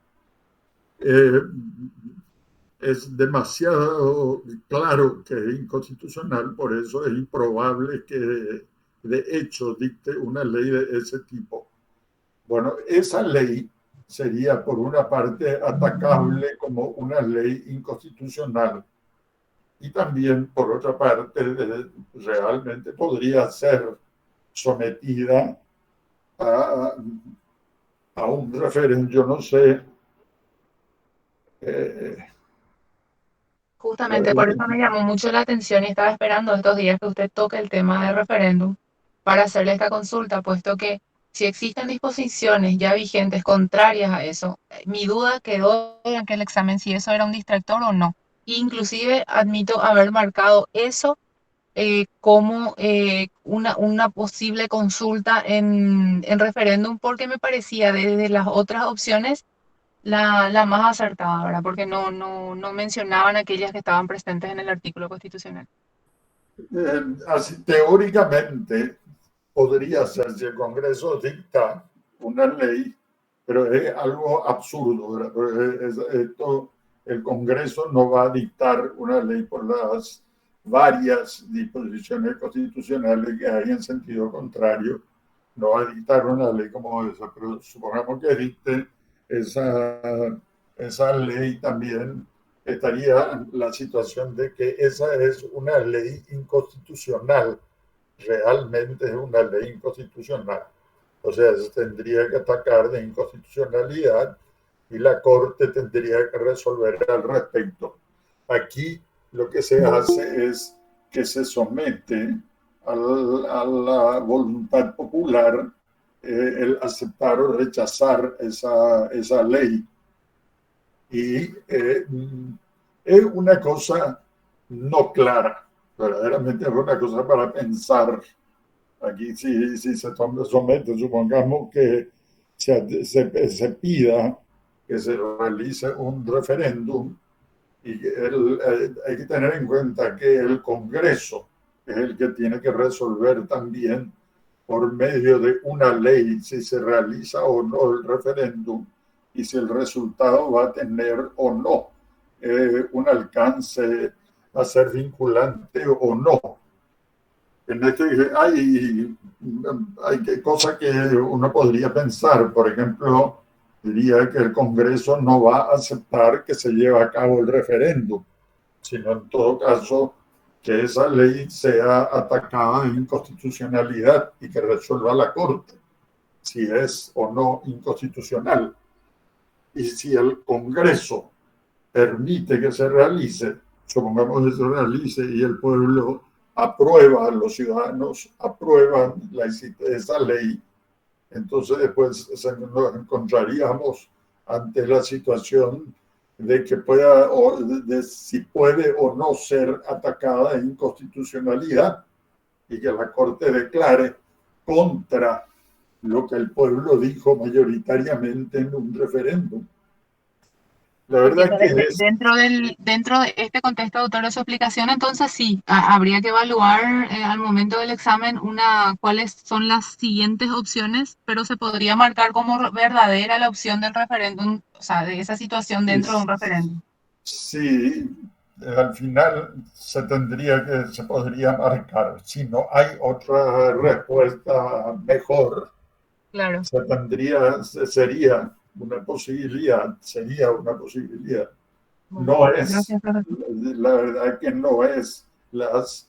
Es demasiado claro que es inconstitucional, por eso es improbable que de hecho dicte una ley de ese tipo. Bueno, esa ley sería por una parte atacable como una ley inconstitucional y también por otra parte realmente podría ser sometida a, a un referéndum, yo no sé. Justamente por eso me llamó mucho la atención y estaba esperando estos días que usted toque el tema del referéndum para hacerle esta consulta, puesto que si existen disposiciones ya vigentes contrarias a eso, mi duda quedó en aquel examen si eso era un distractor o no. Inclusive admito haber marcado eso como una posible consulta en referéndum porque me parecía desde las otras opciones la más acertada, ¿verdad? Porque no mencionaban aquellas que estaban presentes en el artículo constitucional. Así, teóricamente podría ser si el Congreso dicta una ley, pero es algo absurdo, ¿verdad? El Congreso no va a dictar una ley por las varias disposiciones constitucionales que hay en sentido contrario, no va a dictar una ley como esa, pero supongamos que dicte esa ley también estaría la situación de que esa es una ley inconstitucional, realmente es una ley inconstitucional. O sea, se tendría que atacar de inconstitucionalidad y la Corte tendría que resolver al respecto. Aquí lo que se hace es que se somete a la voluntad popular el aceptar o rechazar esa ley. Y es una cosa no clara, verdaderamente es una cosa para pensar. Aquí si se somete, supongamos que se pida que se realice un referéndum y hay que tener en cuenta que el Congreso es el que tiene que resolver también por medio de una ley si se realiza o no el referéndum y si el resultado va a tener o no un alcance a ser vinculante o no. En este hay cosas que uno podría pensar, por ejemplo, diría que el Congreso no va a aceptar que se lleve a cabo el referéndum, sino en todo caso que esa ley sea atacada de inconstitucionalidad y que resuelva la Corte si es o no inconstitucional. Y si el Congreso permite que se realice, supongamos que se realice y el pueblo aprueba, los ciudadanos aprueban esa ley, entonces después nos encontraríamos ante la situación de que pueda, o de si puede o no ser atacada de inconstitucionalidad y que la Corte declare contra lo que el pueblo dijo mayoritariamente en un referéndum. La verdad Entiendo. que es... Dentro de este contexto, doctor, de su explicación, entonces sí, habría que evaluar al momento del examen cuáles son las siguientes opciones, pero se podría marcar como verdadera la opción del referéndum, o sea, de esa situación dentro de un referéndum. Sí, al final se podría marcar. Si no hay otra respuesta mejor, Claro. sería una posibilidad, sería una posibilidad. Bueno, No es, gracias, profesor. la verdad que no es. Las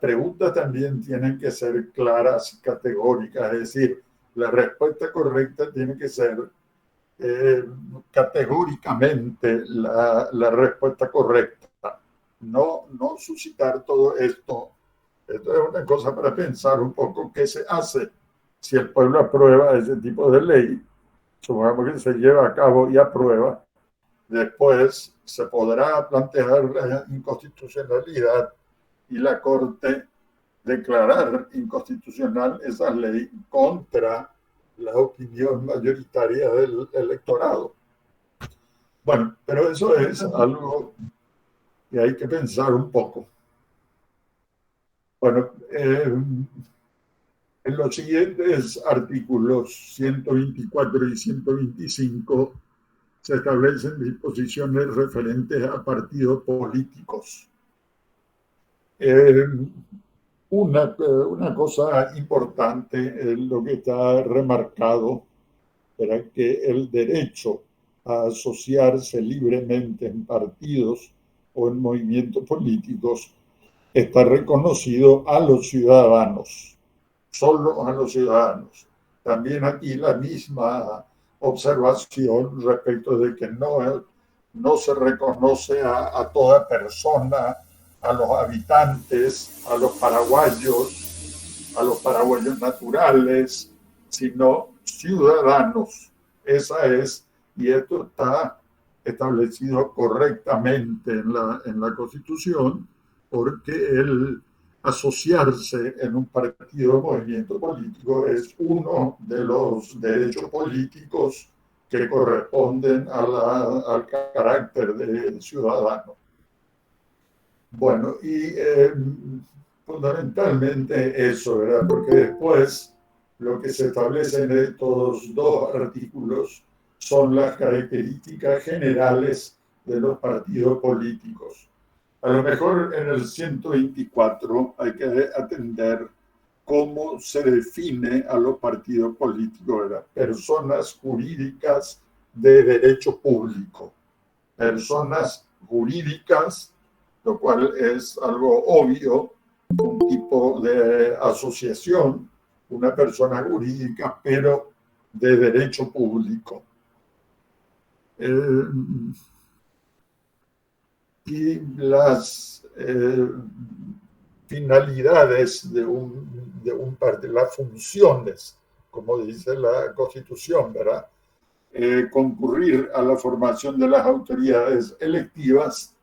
preguntas también tienen que ser claras y categóricas, es decir, la respuesta correcta tiene que ser categóricamente la respuesta correcta. No suscitar todo esto. Esto es una cosa para pensar un poco qué se hace si el pueblo aprueba ese tipo de ley. Supongamos que se lleva a cabo y aprueba. Después se podrá plantear la inconstitucionalidad y la Corte declarar inconstitucional esa ley contra la opinión mayoritaria del electorado. Bueno, pero eso es algo que hay que pensar un poco. Bueno, en los siguientes artículos 124 y 125 se establecen disposiciones referentes a partidos políticos. Una cosa importante es lo que está remarcado, era que el derecho a asociarse libremente en partidos o en movimientos políticos está reconocido a los ciudadanos, solo a los ciudadanos. También aquí la misma observación respecto de que no se reconoce a toda persona, a los habitantes, a los paraguayos naturales, sino ciudadanos. Esa es, y esto está establecido correctamente en la Constitución, porque el asociarse en un partido o movimiento político es uno de los derechos políticos que corresponden al carácter de ciudadano. Bueno, y fundamentalmente eso, ¿verdad? Porque después lo que se establece en estos dos artículos son las características generales de los partidos políticos. A lo mejor en el 124 hay que atender cómo se define a los partidos políticos, ¿verdad? Personas jurídicas de derecho público, personas jurídicas, lo cual es algo obvio, un tipo de asociación, una persona jurídica, pero de derecho público. y las finalidades de un partido, las funciones, como dice la Constitución, ¿verdad? Concurrir a la formación de las autoridades electivas,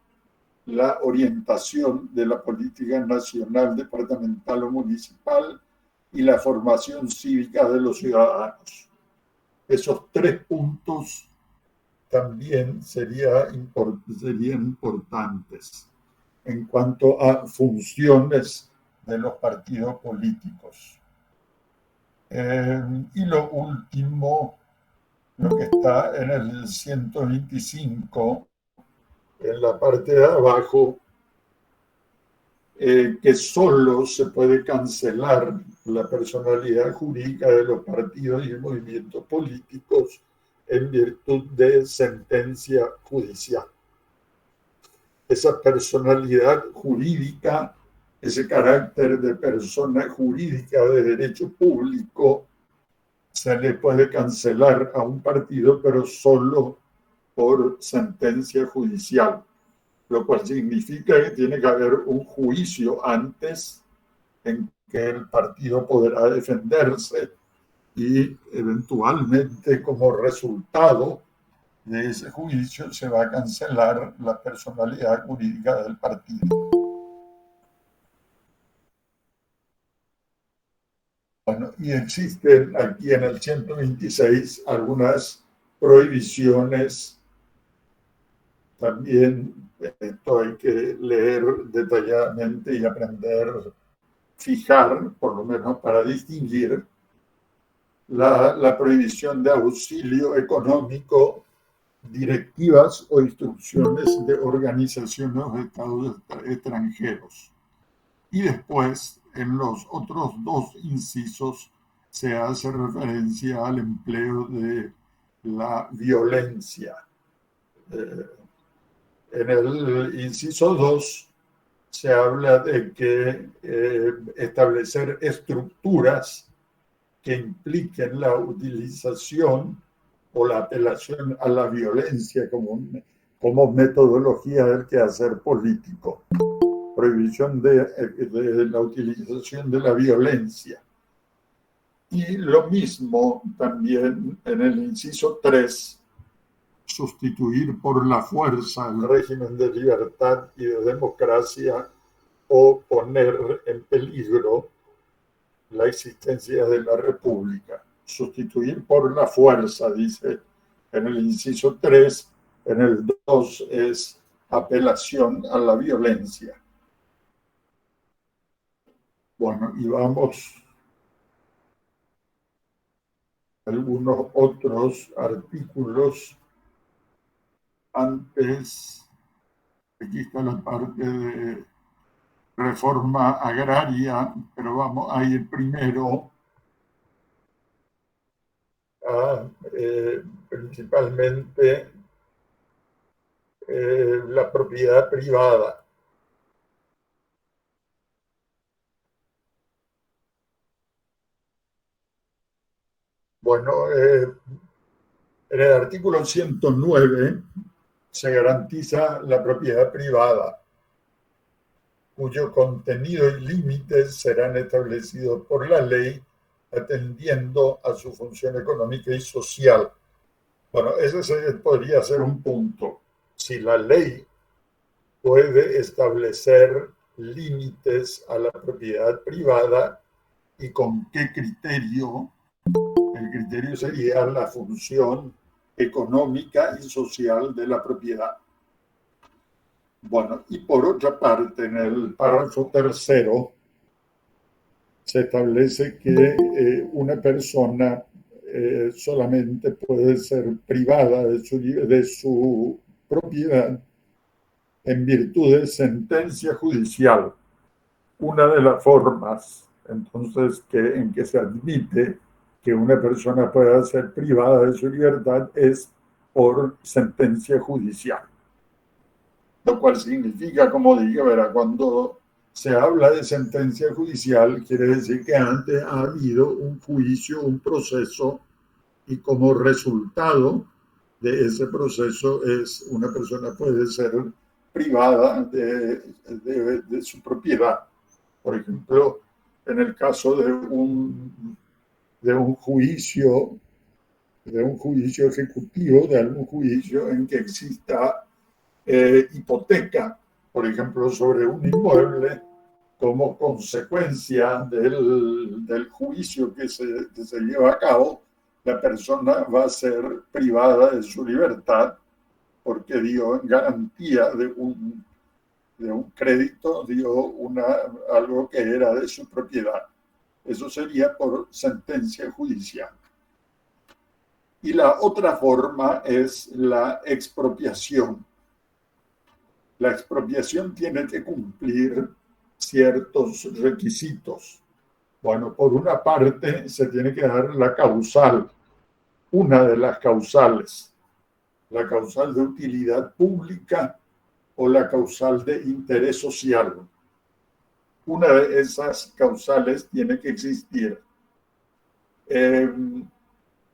la orientación de la política nacional, departamental o municipal y la formación cívica de los ciudadanos. Esos tres puntos también serían importantes en cuanto a funciones de los partidos políticos. Y lo último, lo que está en el 125, en la parte de abajo, que solo se puede cancelar la personalidad jurídica de los partidos y movimientos políticos en virtud de sentencia judicial. Esa personalidad jurídica, ese carácter de persona jurídica de derecho público, se le puede cancelar a un partido, pero solo por sentencia judicial, lo cual significa que tiene que haber un juicio antes en que el partido podrá defenderse y eventualmente como resultado de ese juicio se va a cancelar la personalidad jurídica del partido. Bueno, y existen aquí en el 126 algunas prohibiciones. También esto hay que leer detalladamente y aprender, fijar, por lo menos para distinguir la prohibición de auxilio económico, directivas o instrucciones de organizaciones o estados extranjeros. Y después, en los otros dos incisos, se hace referencia al empleo de la violencia. En el inciso 2 se habla de que establecer estructuras que impliquen la utilización o la apelación a la violencia como metodología del quehacer político. Prohibición de la utilización de la violencia. Y lo mismo también en el inciso 3, sustituir por la fuerza el régimen de libertad y de democracia o poner en peligro la existencia de la República. Sustituir por la fuerza, dice en el inciso 3, en el 2 es apelación a la violencia. Bueno, y vamos a algunos otros artículos. Antes, aquí está la parte de reforma agraria, pero vamos a ir primero a principalmente la propiedad privada. Bueno, en el artículo 109 se garantiza la propiedad privada, cuyo contenido y límites serán establecidos por la ley atendiendo a su función económica y social. Bueno, ese podría ser un punto. Si la ley puede establecer límites a la propiedad privada y con qué criterio. El criterio sería la función económica y social de la propiedad. Bueno, y por otra parte, en el párrafo tercero, se establece que una persona solamente puede ser privada de su propiedad en virtud de sentencia judicial. Una de las formas, entonces, en que se admite que una persona pueda ser privada de su libertad es por sentencia judicial. Lo cual significa, como dije, ¿verdad? Cuando se habla de sentencia judicial, quiere decir que antes ha habido un juicio, un proceso, y como resultado de ese proceso una persona puede ser privada de su propiedad. Por ejemplo, en el caso de un juicio ejecutivo, de algún juicio en que exista hipoteca, por ejemplo, sobre un inmueble, como consecuencia del juicio que se lleva a cabo, la persona va a ser privada de su libertad porque dio en garantía de un crédito, dio algo que era de su propiedad. Eso sería por sentencia judicial. Y la otra forma es la expropiación. La expropiación tiene que cumplir ciertos requisitos. Bueno, por una parte se tiene que dar la causal, una de las causales, la causal de utilidad pública o la causal de interés social. Una de esas causales tiene que existir.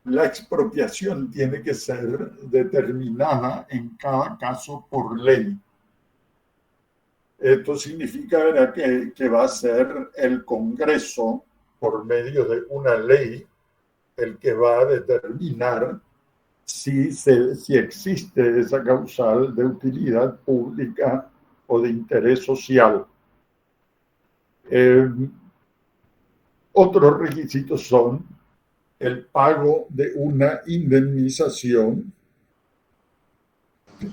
La expropiación tiene que ser determinada en cada caso por ley. Esto significa, ¿verdad?, que va a ser el Congreso, por medio de una ley, el que va a determinar si existe esa causal de utilidad pública o de interés social. Otros requisitos son el pago de una indemnización.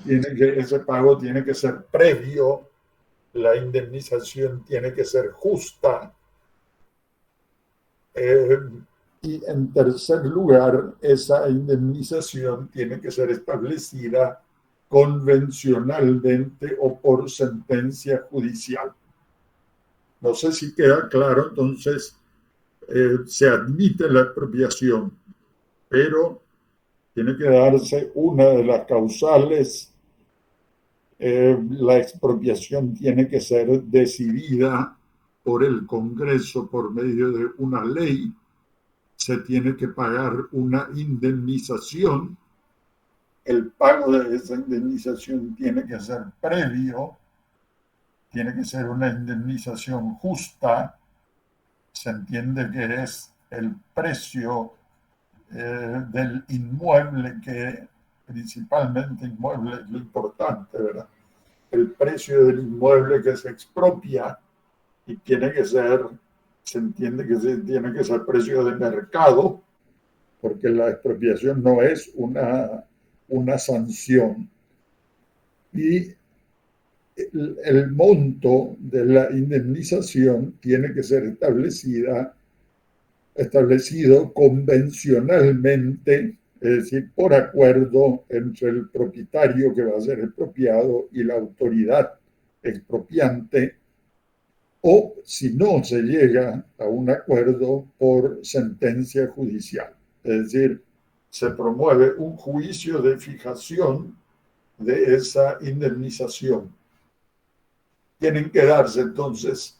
Ese pago tiene que ser previo, la indemnización tiene que ser justa. Y en tercer lugar, esa indemnización tiene que ser establecida convencionalmente o por sentencia judicial. No sé si queda claro, entonces se admite la expropiación, pero tiene que darse una de las causales. La expropiación tiene que ser decidida por el Congreso por medio de una ley. Se tiene que pagar una indemnización. El pago de esa indemnización tiene que ser previo, tiene que ser una indemnización justa. Se entiende que es el precio del inmueble, que principalmente inmueble es lo importante, ¿verdad? El precio del inmueble que se expropia, y tiene que ser, se entiende que tiene que ser precio de mercado, porque la expropiación no es una sanción. Y el monto de la indemnización tiene que ser establecido convencionalmente, es decir, por acuerdo entre el propietario que va a ser expropiado y la autoridad expropiante, o si no se llega a un acuerdo, por sentencia judicial. Es decir, se promueve un juicio de fijación de esa indemnización. Tienen que darse entonces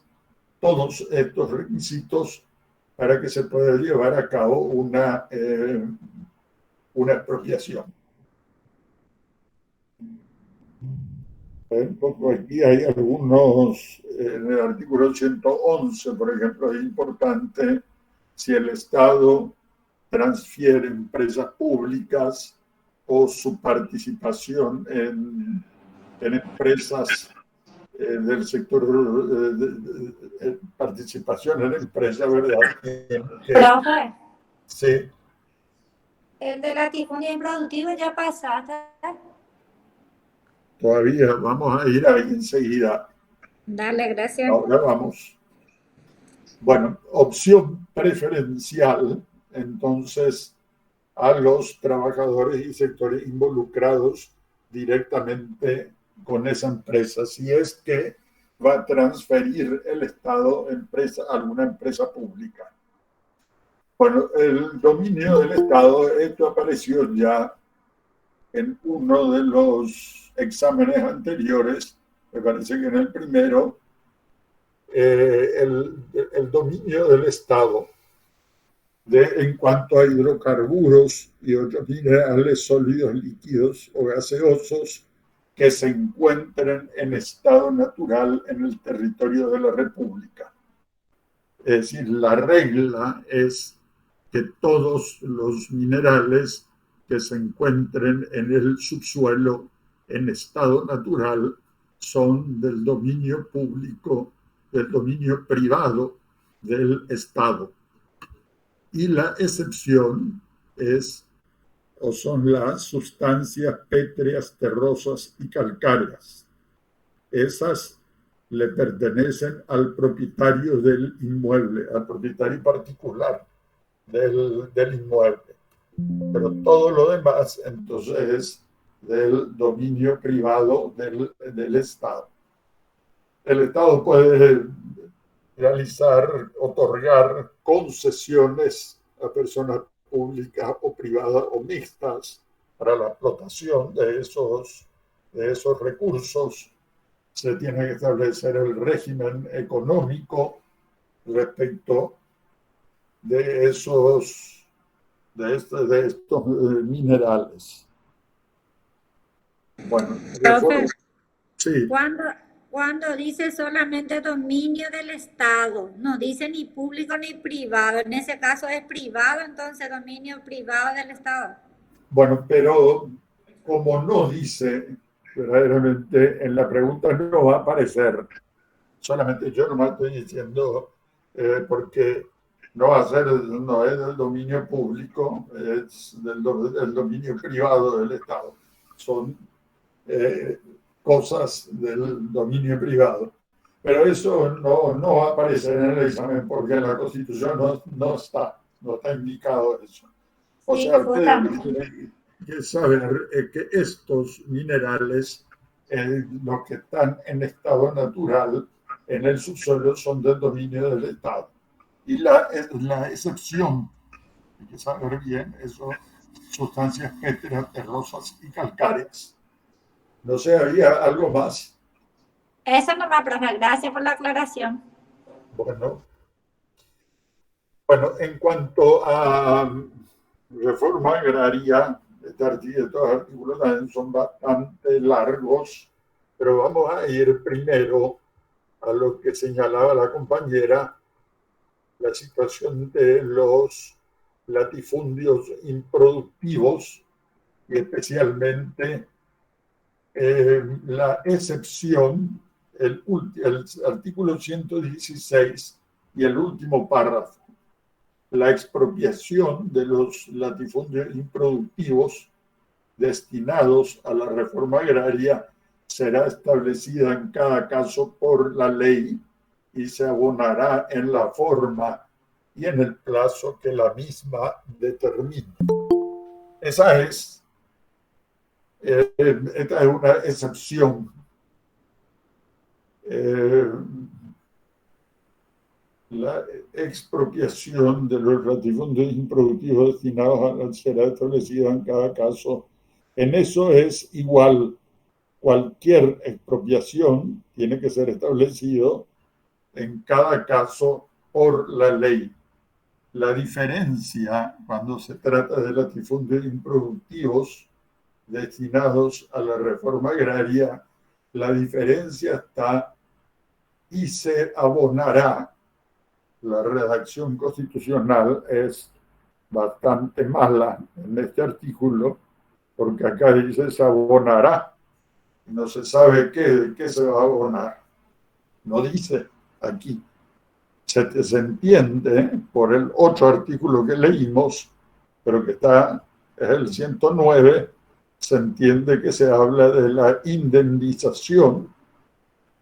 todos estos requisitos para que se pueda llevar a cabo una expropiación. Aquí hay algunos, en el artículo 111, por ejemplo, es importante si el Estado transfiere empresas públicas o su participación en empresas del sector participación en empresas, ¿verdad? Profe, Sí. el de latifundio improductivo ya pasaste. Todavía vamos a ir ahí enseguida. Dale, gracias. Ahora vamos. Bueno, opción preferencial, entonces, a los trabajadores y sectores involucrados directamente con esa empresa, si es que va a transferir el Estado a alguna empresa pública. Bueno, el dominio del Estado, esto apareció ya en uno de los exámenes anteriores, me parece que en el primero. El dominio del Estado en cuanto a hidrocarburos y otros minerales sólidos, líquidos o gaseosos que se encuentren en estado natural en el territorio de la República. Es decir, la regla es que todos los minerales que se encuentren en el subsuelo en estado natural son del dominio público, del dominio privado del Estado. Y la excepción es o son las sustancias pétreas, terrosas y calcáreas. Esas le pertenecen al propietario del inmueble, al propietario particular del inmueble. Pero todo lo demás, entonces, es del dominio privado del Estado. El Estado puede realizar, otorgar concesiones a personas públicas o privadas o mixtas para la explotación de esos recursos. Se tiene que establecer el régimen económico respecto de estos minerales. Bueno, sí. Cuando dice solamente dominio del Estado, no dice ni público ni privado, en ese caso es privado, entonces dominio privado del Estado. Bueno, pero como no dice verdaderamente en la pregunta, no va a aparecer, solamente yo nomás estoy diciendo porque no va a ser, no es del dominio público, es del dominio privado del Estado. Son cosas del dominio privado. Pero eso no va a aparecer en el examen porque en la Constitución no está indicado eso. O sea, ustedes tienen que saber que estos minerales, los que están en estado natural en el subsuelo, son del dominio del Estado. Y la excepción, hay que saber bien, eso, sustancias pétreas, terrosas y calcáreas. No sé, ¿había algo más? Eso nomás, profe. Gracias por la aclaración. Bueno, en cuanto a reforma agraria, estos artículos también son bastante largos, pero vamos a ir primero a lo que señalaba la compañera, la situación de los latifundios improductivos y especialmente la excepción, el artículo 116 y el último párrafo, la expropiación de los latifundios improductivos destinados a la reforma agraria será establecida en cada caso por la ley y se abonará en la forma y en el plazo que la misma determine. Esta es una excepción. La expropiación de los latifundios improductivos destinados será establecida en cada caso. En eso es igual. Cualquier expropiación tiene que ser establecido en cada caso por la ley. La diferencia cuando se trata de latifundios improductivos destinados a la reforma agraria, la diferencia está y se abonará. La redacción constitucional es bastante mala en este artículo, porque acá dice se abonará. No se sabe qué se va a abonar. No dice aquí. Se entiende por el otro artículo que leímos, pero que es el 109, se entiende que se habla de la indemnización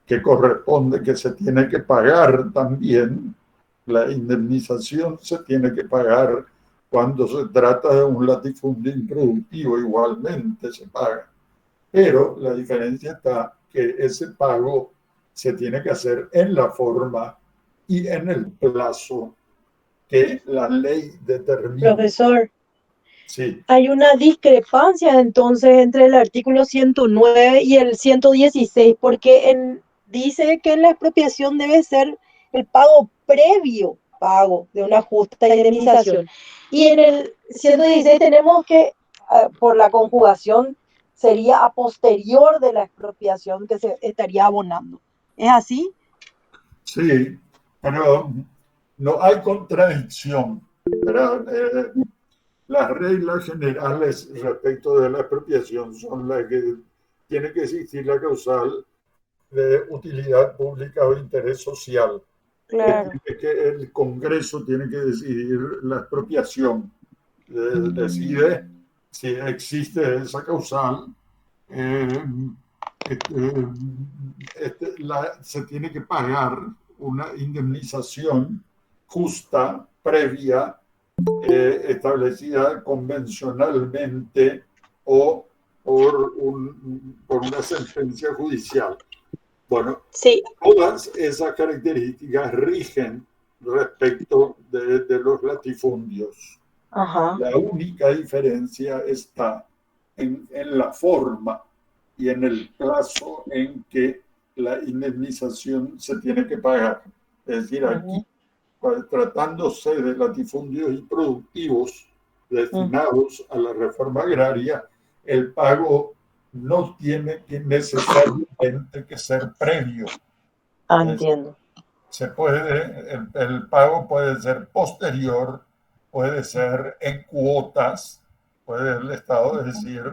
que corresponde, que se tiene que pagar también. La indemnización se tiene que pagar cuando se trata de un latifundio improductivo, igualmente se paga. Pero la diferencia está que ese pago se tiene que hacer en la forma y en el plazo que la ley determina. Profesor, sí. Hay una discrepancia entonces entre el artículo 109 y el 116, porque dice que en la expropiación debe ser el previo pago de una justa indemnización. Y en el 116 tenemos que, por la conjugación, sería a posterior de la expropiación que se estaría abonando. ¿Es así? Sí, pero no hay contradicción. Pero, las reglas generales respecto de la expropiación son las que tiene que existir la causal de utilidad pública o interés social. Claro. Que el Congreso tiene que decidir la expropiación. Decide si existe esa causal. Se tiene que pagar una indemnización justa, previa, establecida convencionalmente o por una sentencia judicial. Bueno, sí. Todas esas características rigen respecto de los latifundios. Ajá. La única diferencia está en la forma y en el plazo en que la indemnización se tiene que pagar. Es decir, aquí, tratándose de latifundios improductivos destinados a la reforma agraria, el pago no tiene que necesariamente que ser previo. Entiendo. El pago puede ser posterior, puede ser en cuotas, puede el Estado decir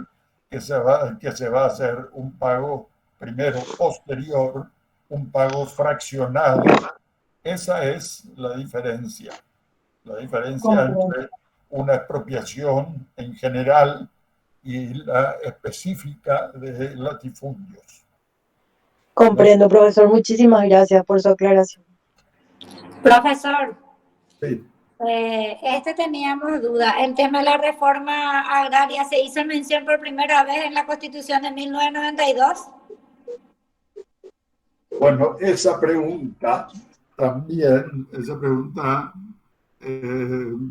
que se va a hacer un pago primero posterior, un pago fraccionado. Esa es la diferencia entre una expropiación en general y la específica de latifundios. Comprendo, profesor. Muchísimas gracias por su aclaración. Profesor, Sí. Teníamos duda. El tema de la reforma agraria se hizo mención por primera vez en la Constitución de 1992. Bueno, esa pregunta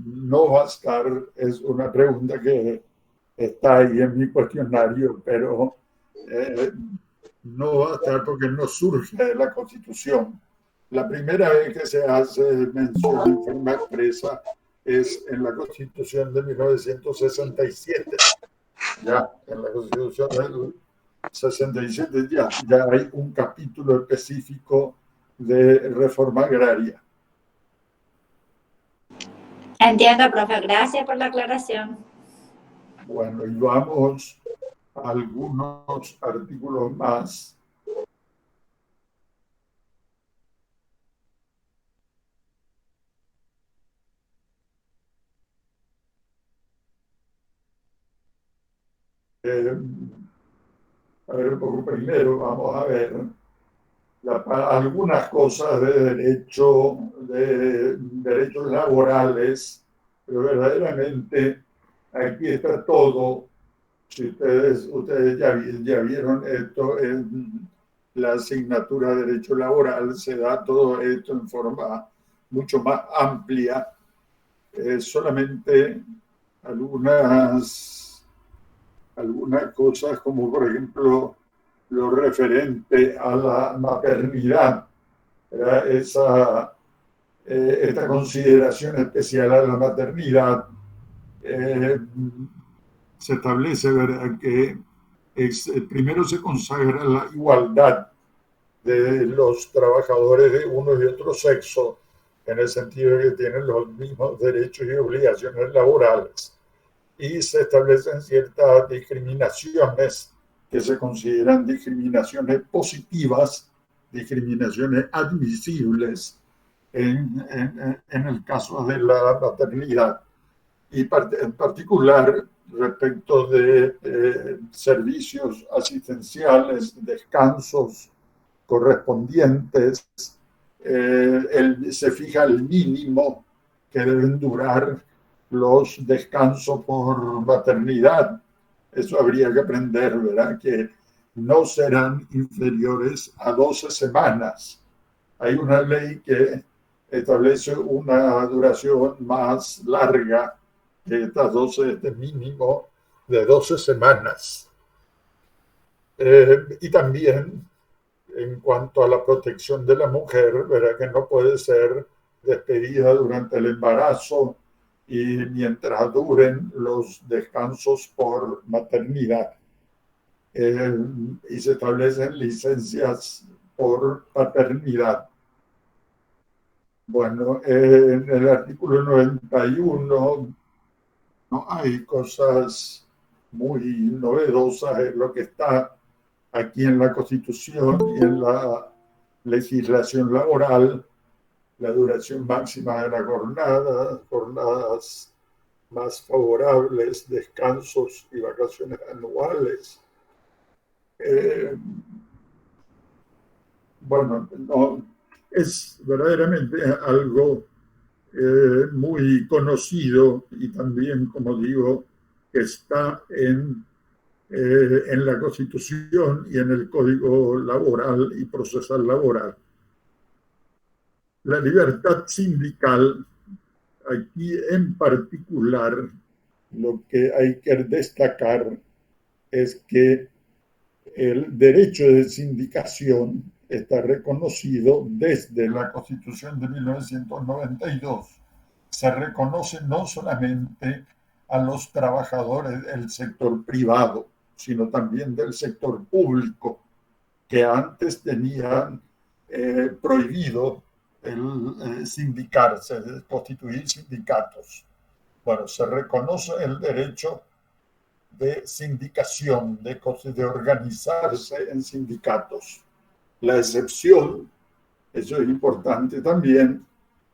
no va a estar, es una pregunta que está ahí en mi cuestionario, pero no va a estar porque no surge de la Constitución. La primera vez que se hace mención en forma expresa es en la Constitución de 1967. Ya, en la Constitución del 67 ya hay un capítulo específico de reforma agraria. Entiendo, profe. Gracias por la aclaración. Bueno, y vamos a algunos artículos más. A ver, primero vamos a ver algunas cosas de derechos laborales, pero verdaderamente aquí está todo. Si ustedes ya vieron esto en la asignatura de Derecho Laboral, se da todo esto en forma mucho más amplia. Solamente algunas cosas, como por ejemplo lo referente a la maternidad, esta consideración especial a la maternidad. Se establece, ¿verdad?, que primero se consagra la igualdad de los trabajadores de uno y otro sexo, en el sentido de que tienen los mismos derechos y obligaciones laborales, y se establecen ciertas discriminaciones que se consideran discriminaciones positivas, discriminaciones admisibles en el caso de la maternidad, y en particular respecto de servicios asistenciales, descansos correspondientes. Se fija el mínimo que deben durar los descansos por maternidad. Eso habría que aprender, ¿verdad?, que no serán inferiores a 12 semanas. Hay una ley que establece una duración más larga que este mínimo de 12 semanas. Y también en cuanto a la protección de la mujer, ¿verdad?, que no puede ser despedida durante el embarazo y mientras duren los descansos por maternidad. y se establecen licencias por paternidad. Bueno, en el artículo 91 no hay cosas muy novedosas, es lo que está aquí en la Constitución y en la legislación laboral, la duración máxima de la jornada, jornadas más favorables, descansos y vacaciones anuales. Bueno, no, es verdaderamente algo muy conocido y también, como digo, está en la Constitución y en el Código Laboral y Procesal Laboral. La libertad sindical, aquí en particular, lo que hay que destacar es que el derecho de sindicación está reconocido desde la Constitución de 1992. Se reconoce no solamente a los trabajadores del sector privado, sino también del sector público, que antes tenían prohibido el sindicarse, constituir sindicatos. Bueno, se reconoce el derecho de sindicación, de organizarse en sindicatos. La excepción, eso es importante también,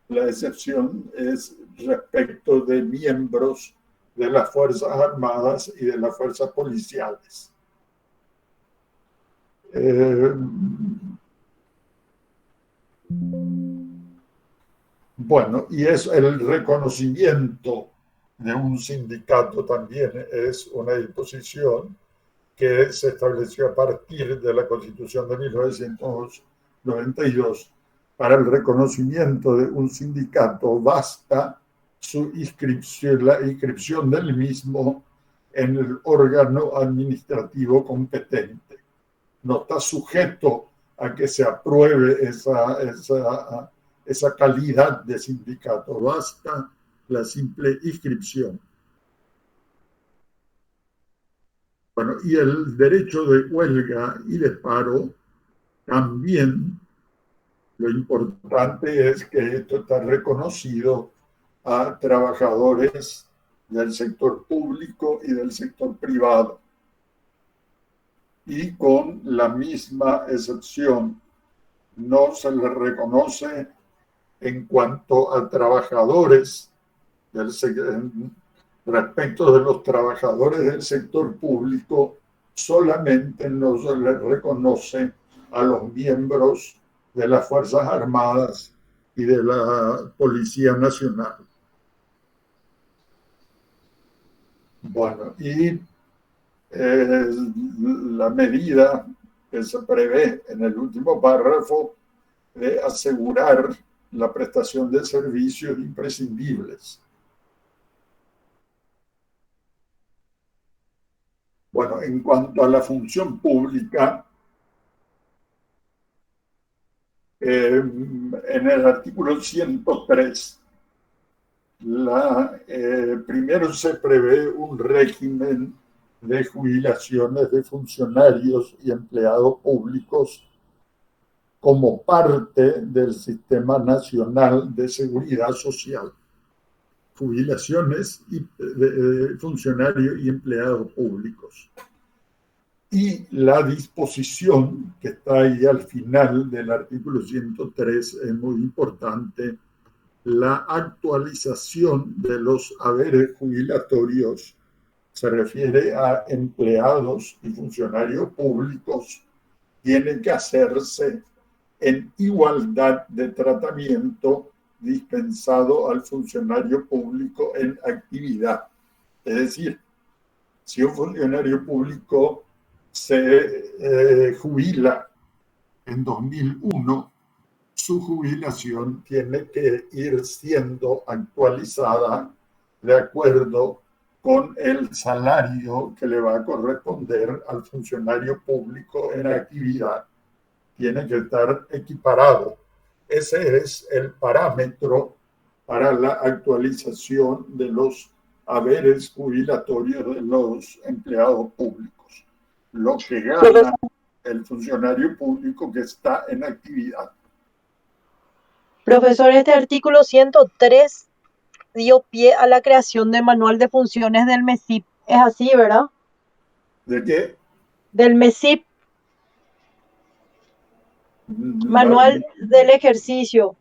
la excepción es respecto de miembros de las Fuerzas Armadas y de las Fuerzas Policiales. Bueno, y es el reconocimiento de un sindicato también es una disposición que se estableció a partir de la Constitución de 1992. Para el reconocimiento de un sindicato basta su inscripción, la inscripción del mismo en el órgano administrativo competente. No está sujeto a que se apruebe esa calidad de sindicato, basta la simple inscripción. Bueno, y el derecho de huelga y de paro también, lo importante es que esto está reconocido a trabajadores del sector público y del sector privado. Y con la misma excepción, no se les reconoce en cuanto a trabajadores respecto de los trabajadores del sector público, solamente no se les reconoce a los miembros de las Fuerzas Armadas y de la Policía Nacional. Bueno, y la medida que se prevé en el último párrafo de asegurar la prestación de servicios imprescindibles. Bueno, en cuanto a la función pública, en el artículo 103, primero se prevé un régimen de jubilaciones de funcionarios y empleados públicos como parte del Sistema Nacional de Seguridad Social. Jubilaciones de funcionarios y empleados públicos. Y la disposición que está ahí al final del artículo 103 es muy importante, la actualización de los haberes jubilatorios se refiere a empleados y funcionarios públicos, tiene que hacerse en igualdad de tratamiento dispensado al funcionario público en actividad. Es decir, si un funcionario público se jubila en 2001, su jubilación tiene que ir siendo actualizada de acuerdo con el salario que le va a corresponder al funcionario público en actividad. Tiene que estar equiparado. Ese es el parámetro para la actualización de los haberes jubilatorios de los empleados públicos. lo que gana el funcionario público que está en actividad. Profesor, este artículo 103 dio pie a la creación del manual de funciones del MESIP. Es así, ¿verdad? ¿De qué? Del MESIP, manual del ejercicio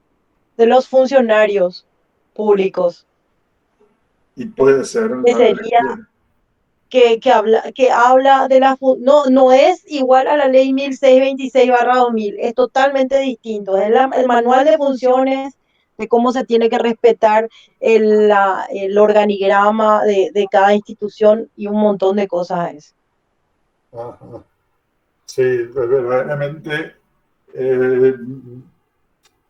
de los funcionarios públicos. Y puede ser Que sería que habla de la no es igual a la ley 1626/2000, es totalmente distinto. Es el manual de funciones de cómo se tiene que respetar el organigrama de cada institución y un montón de cosas. Ajá. Sí, verdaderamente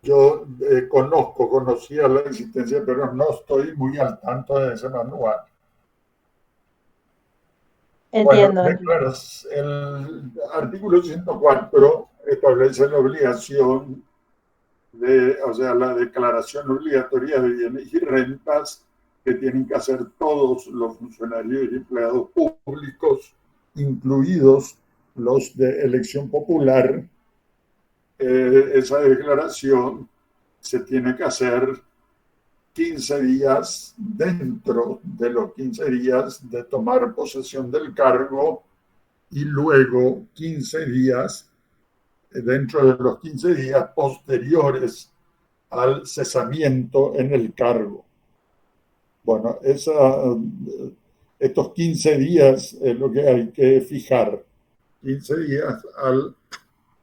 yo conocía la existencia, pero no estoy muy al tanto de ese manual. Entiendo. Bueno, el artículo 104 establece la obligación la declaración obligatoria de bienes y rentas que tienen que hacer todos los funcionarios y empleados públicos, incluidos los de elección popular. Esa declaración se tiene que hacer 15 días dentro de los 15 días de tomar posesión del cargo y luego 15 días dentro de los 15 días posteriores al cesamiento en el cargo. Bueno, estos 15 días es lo que hay que fijar. 15 días al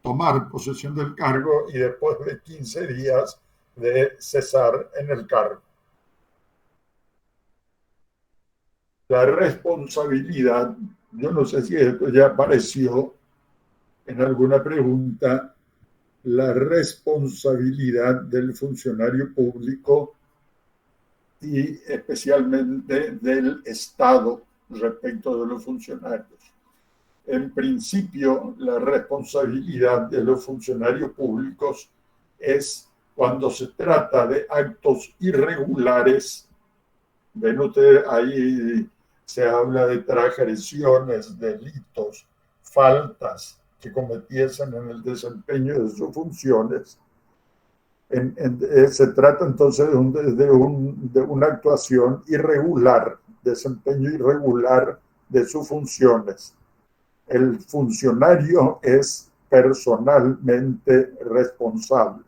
tomar posesión del cargo y después de 15 días de cesar en el cargo. La responsabilidad, yo no sé si esto ya apareció en alguna pregunta, la responsabilidad del funcionario público y especialmente del Estado respecto de los funcionarios. En principio, la responsabilidad de los funcionarios públicos es cuando se trata de actos irregulares. Ven ustedes, ahí se habla de transgresiones, delitos, faltas que cometiesen en el desempeño de sus funciones. Se trata entonces de una actuación irregular, desempeño irregular de sus funciones. El funcionario es personalmente responsable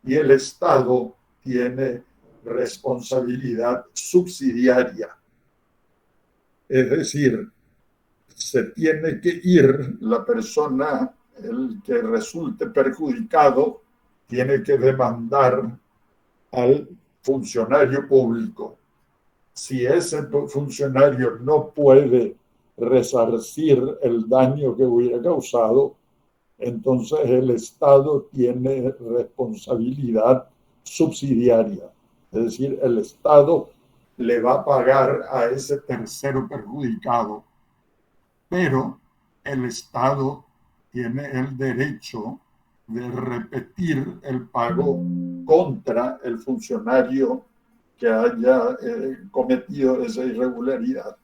y el Estado tiene responsabilidad subsidiaria. Es decir, se tiene que ir la persona, el que resulte perjudicado, tiene que demandar al funcionario público. Si ese funcionario no puede resarcir el daño que hubiera causado, entonces el Estado tiene responsabilidad subsidiaria. Es decir, el Estado le va a pagar a ese tercero perjudicado, pero el Estado tiene el derecho de repetir el pago contra el funcionario que haya cometido esa irregularidad.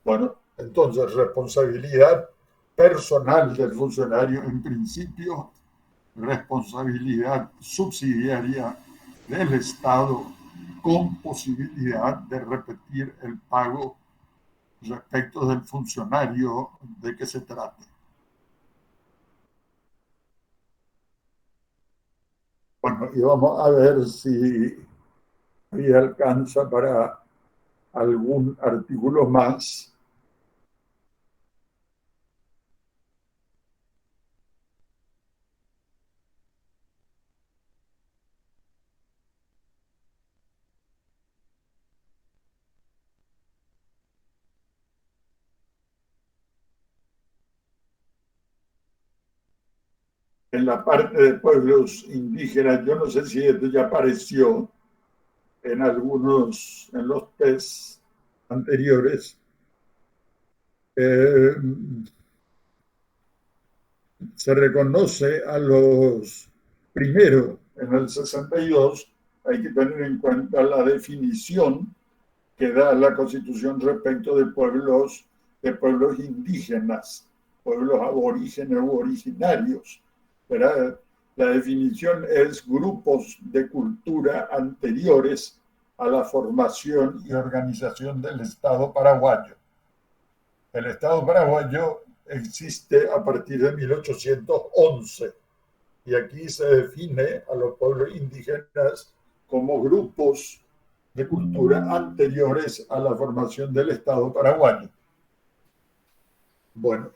Bueno, entonces responsabilidad personal del funcionario en principio, responsabilidad subsidiaria del Estado con posibilidad de repetir el pago respecto del funcionario de que se trate. Bueno, y vamos a ver si ahí alcanza para algún artículo más. En la parte de pueblos indígenas, yo no sé si esto ya apareció en los test anteriores. Se reconoce a los primero en el 62, hay que tener en cuenta la definición que da la Constitución respecto de pueblos de pueblos indígenas, pueblos aborígenes u originarios, ¿verdad? La definición es grupos de cultura anteriores a la formación y organización del Estado paraguayo. El Estado paraguayo existe a partir de 1811 y aquí se define a los pueblos indígenas como grupos de cultura anteriores a la formación del Estado paraguayo. Bueno,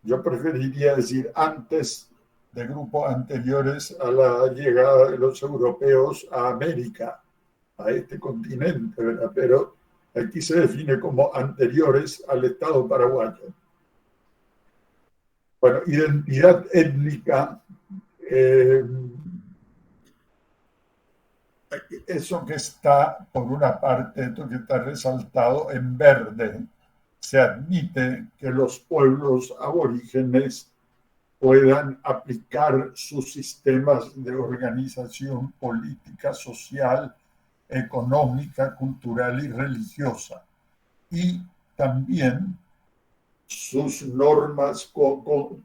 yo preferiría decir antes de grupos anteriores a la llegada de los europeos a América, a este continente, ¿verdad? Pero aquí se define como anteriores al Estado paraguayo. Bueno, identidad étnica, eso que está, por una parte, esto que está resaltado en verde, se admite que los pueblos aborígenes puedan aplicar sus sistemas de organización política, social, económica, cultural y religiosa. Y también sus normas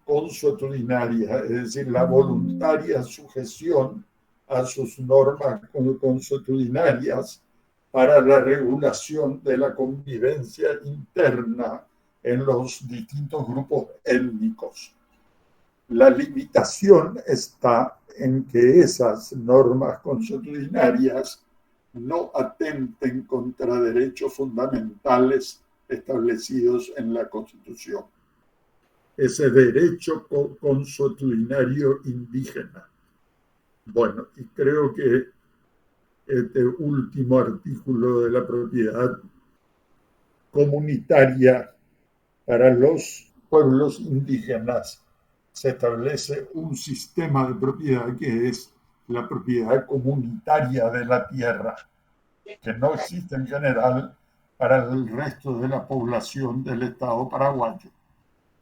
consuetudinarias, es decir, la voluntaria sujeción a sus normas consuetudinarias para la regulación de la convivencia interna en los distintos grupos étnicos. La limitación está en que esas normas consuetudinarias no atenten contra derechos fundamentales establecidos en la Constitución. Ese derecho consuetudinario indígena. Bueno, y creo que este último artículo de la propiedad comunitaria para los pueblos indígenas se establece un sistema de propiedad que es la propiedad comunitaria de la tierra, que no existe en general para el resto de la población del Estado paraguayo,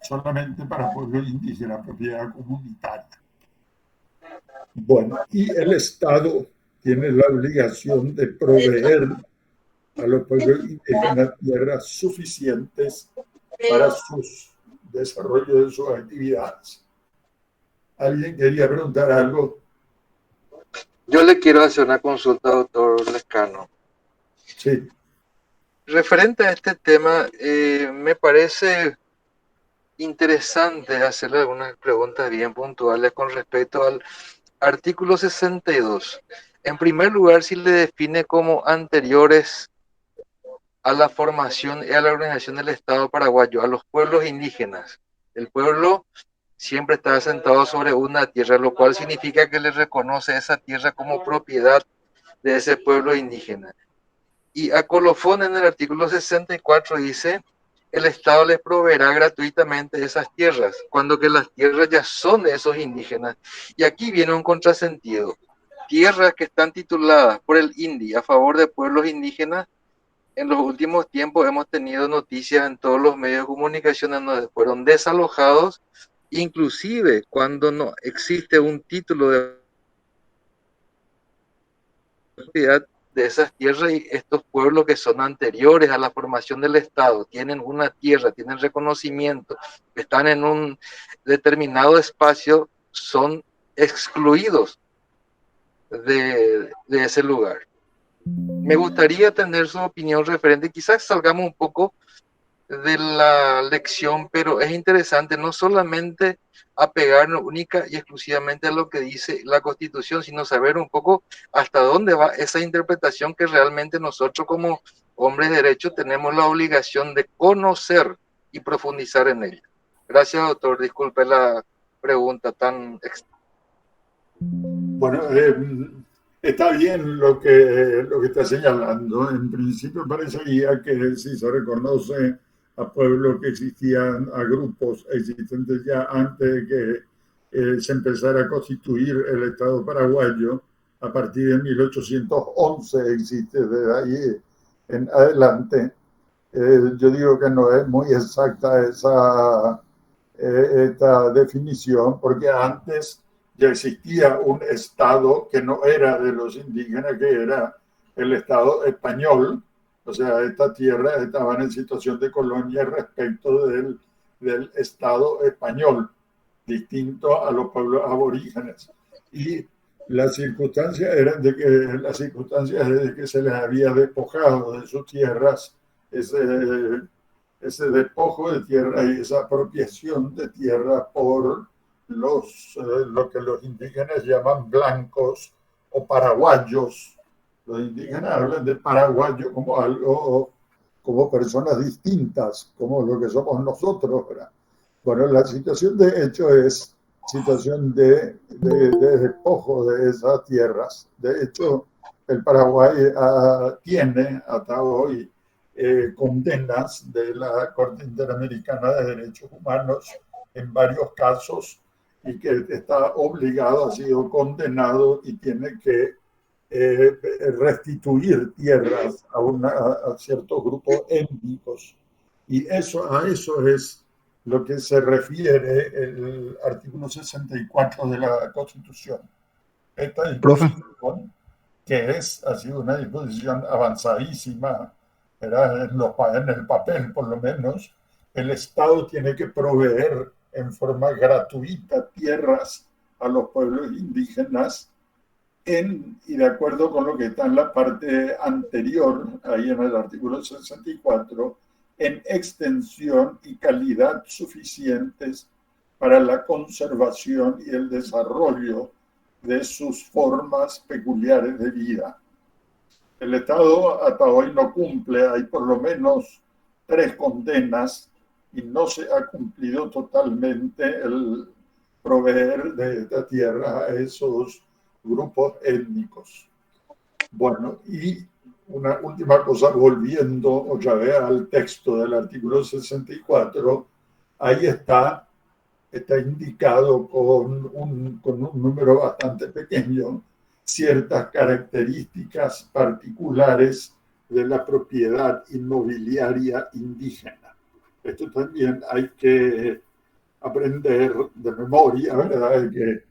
solamente para pueblos indígenas, propiedad comunitaria. Bueno, y el Estado tiene la obligación de proveer a los pueblos indígenas tierras suficientes para su desarrollo de sus actividades. ¿Alguien quería preguntar algo? Yo le quiero hacer una consulta, doctor Lescano. Sí. Referente a este tema, me parece interesante hacerle algunas preguntas bien puntuales con respecto al artículo 62. En primer lugar, si le define como anteriores a la formación y a la organización del Estado paraguayo, a los pueblos indígenas. El pueblo siempre está asentado sobre una tierra, lo cual significa que le reconoce esa tierra como propiedad de ese pueblo indígena. Y a colofón en el artículo 64 dice, el Estado les proveerá gratuitamente esas tierras, cuando que las tierras ya son de esos indígenas. Y aquí viene un contrasentido. Tierras que están tituladas por el INDI a favor de pueblos indígenas, en los últimos tiempos hemos tenido noticias en todos los medios de comunicación donde fueron desalojados, inclusive cuando no existe un título de propiedad de esas tierras, y estos pueblos que son anteriores a la formación del Estado tienen una tierra, tienen reconocimiento, están en un determinado espacio, son excluidos de ese lugar. Me gustaría tener su opinión referente, quizás salgamos un poco de la lección, pero es interesante no solamente apegarnos única y exclusivamente a lo que dice la Constitución, sino saber un poco hasta dónde va esa interpretación que realmente nosotros como hombres de derecho tenemos la obligación de conocer y profundizar en ella. Gracias, doctor. Disculpe la pregunta tan extensa. Bueno, está bien lo que está señalando. En principio parecería que si se reconoce a pueblos que existían, a grupos existentes ya antes de que se empezara a constituir el Estado paraguayo, a partir de 1811 existe desde ahí en adelante. Yo digo que no es muy exacta esta definición, porque antes ya existía un Estado que no era de los indígenas, que era el Estado español, O sea, esta tierra estaban en situación de colonia respecto del Estado español, distinto a los pueblos aborígenes. Y las circunstancias eran de que se les había despojado de sus tierras, ese despojo de tierra y esa apropiación de tierra por lo que los indígenas llaman blancos o paraguayos. Los indígenas hablan de paraguayo como algo, como personas distintas, como lo que somos nosotros, ¿verdad? Bueno, la situación de hecho es situación de despojo de esas tierras. De hecho, el Paraguay tiene hasta hoy condenas de la Corte Interamericana de Derechos Humanos en varios casos y que está obligado, ha sido condenado y tiene que restituir tierras a ciertos grupos étnicos. Y a eso es lo que se refiere el artículo 64 de la Constitución. Esta disposición, ha sido una disposición avanzadísima, era en el papel por lo menos, el Estado tiene que proveer en forma gratuita tierras a los pueblos indígenas y de acuerdo con lo que está en la parte anterior, ahí en el artículo 64, en extensión y calidad suficientes para la conservación y el desarrollo de sus formas peculiares de vida. El Estado hasta hoy no cumple, hay por lo menos 3 condenas y no se ha cumplido totalmente el proveer de esta tierra a esos grupos étnicos. Bueno, y una última cosa, volviendo otra vez al texto del artículo 64, ahí está indicado con un número bastante pequeño ciertas características particulares de la propiedad inmobiliaria indígena. Esto también hay que aprender de memoria, ¿verdad? Que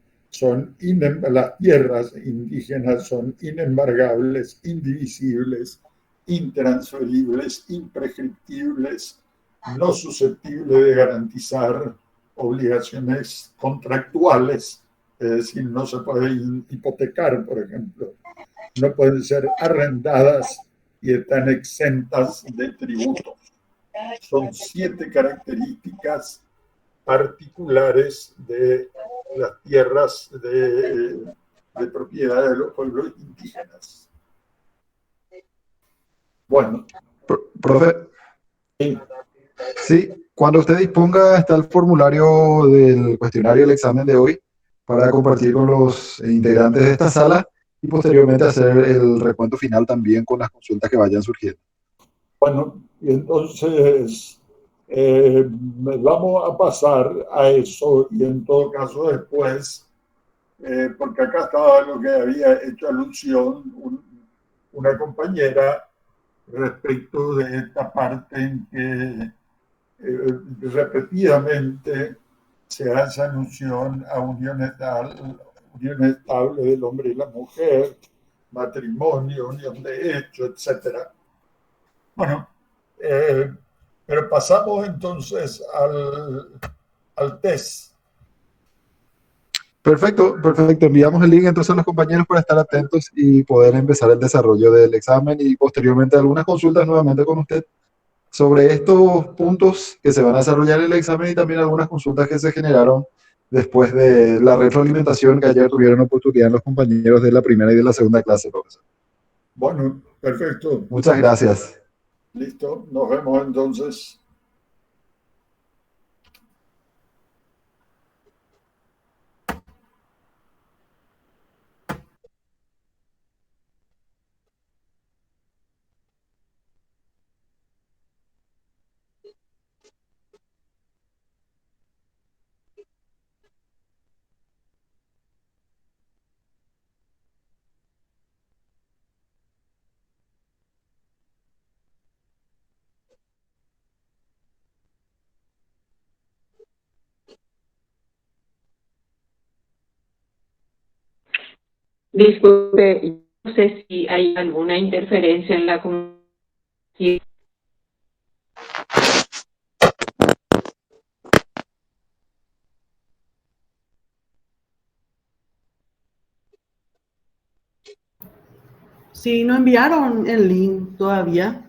las tierras indígenas son inembargables, indivisibles, intransferibles, imprescriptibles, no susceptibles de garantizar obligaciones contractuales, es decir, no se pueden hipotecar, por ejemplo, no pueden ser arrendadas y están exentas de tributos. Son 7 características particulares de las tierras de propiedad de los pueblos indígenas. Bueno. Profe. Sí, cuando usted disponga está el formulario del cuestionario del examen de hoy para compartir con los integrantes de esta sala y posteriormente hacer el recuento final también con las consultas que vayan surgiendo. Bueno, entonces vamos a pasar a eso y en todo caso después, porque acá estaba lo que había hecho alusión una compañera respecto de esta parte en que repetidamente se hace alusión a unión estable del hombre y la mujer, matrimonio, unión de hecho, etc. Bueno, pero pasamos entonces al test. Perfecto. Enviamos el link entonces a los compañeros para estar atentos y poder empezar el desarrollo del examen y posteriormente algunas consultas nuevamente con usted sobre estos puntos que se van a desarrollar en el examen y también algunas consultas que se generaron después de la retroalimentación que ayer tuvieron oportunidad los compañeros de la primera y de la segunda clase, profesor. Bueno, perfecto. Muchas gracias. Listo, nos vemos entonces. Disculpe, no sé si hay alguna interferencia en la comunicación. Sí. Sí, no enviaron el link todavía.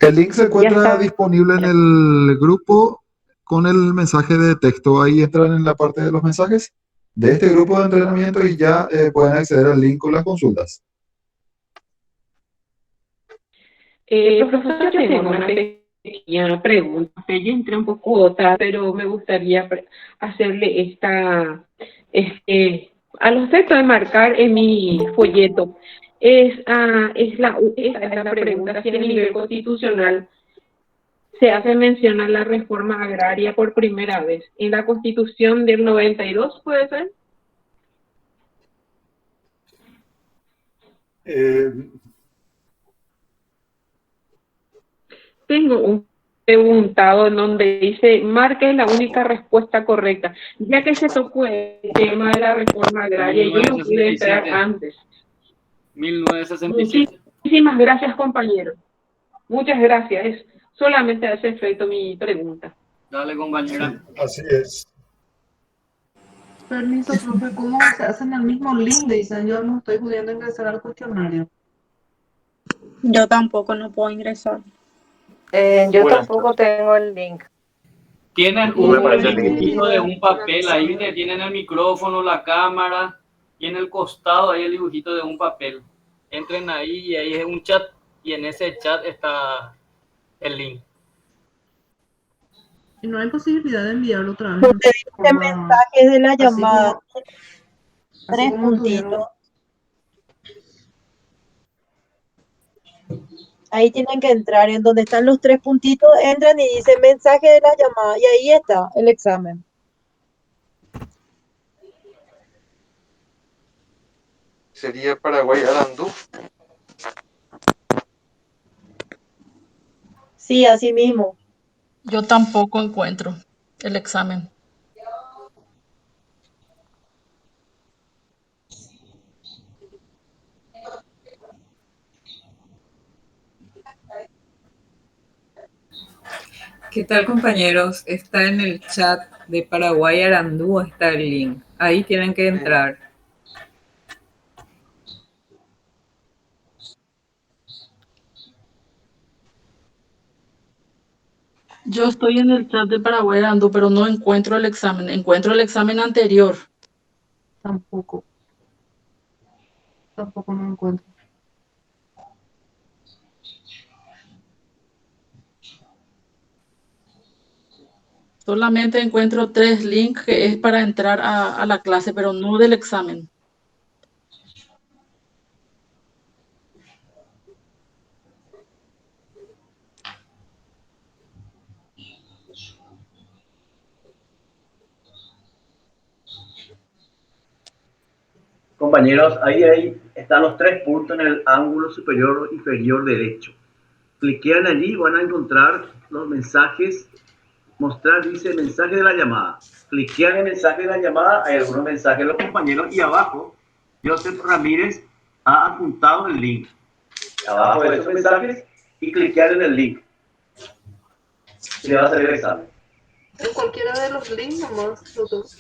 El link se Ya encuentra está. disponible en el grupo con el mensaje de texto. Ahí entran en la parte de los mensajes de este grupo de entrenamiento y ya pueden acceder al link con las consultas. Profesor, yo tengo una pequeña pregunta. Yo entré un poco tarde, pero me gustaría hacerle a los efectos de marcar en mi folleto. Es la pregunta si a nivel constitucional se hace mención a la reforma agraria por primera vez. En la Constitución del 92, ¿puede ser? Eh, Tengo un preguntado en donde dice, marque la única respuesta correcta. Ya que se tocó el tema de la reforma agraria, yo no pude entrar antes. 1967. Muchísimas gracias, compañero. Muchas gracias. Es solamente a ese efecto mi pregunta. Dale, sí, compañera. así es. Permiso, profe, ¿cómo se hacen el mismo link? Dicen, yo no estoy pudiendo ingresar al cuestionario. Yo tampoco no puedo ingresar. Yo Bueno, tampoco tengo el link. Tienen No me un parece el link. dibujito de un papel ahí, que tienen el micrófono, la cámara, y en el costado hay el dibujito de un papel. Entren ahí y ahí es un chat, y en ese chat está el link. Y no hay posibilidad de enviarlo otra vez Donde en dice forma, mensajes de la así llamada, como, así tres como puntitos. tuvieron. Ahí tienen que entrar en donde están los tres puntitos, entran y dice mensaje de la llamada y ahí está el examen. Sería Paraguay-Arandú. Sí, así mismo. Yo tampoco encuentro el examen. ¿Qué tal, compañeros? Está en el chat de Paraguay Arandú, está el link. Ahí tienen que entrar. Yo estoy en el chat de Paraguay Ando, pero no encuentro el examen. Encuentro el examen anterior. Tampoco no encuentro. Solamente encuentro 3 links que es para entrar a la clase, pero no del examen. Compañeros, ahí están los tres puntos en el ángulo superior o inferior derecho. Cliquean allí y van a encontrar los mensajes. Mostrar dice mensaje de la llamada. Cliquean en mensaje de la llamada, hay algunos mensajes de los compañeros y abajo Joseph Ramírez ha adjuntado el link. Abajo de esos mensajes y cliquear en el link. Y le va a salir el examen. En cualquiera de los links nomás, los dos.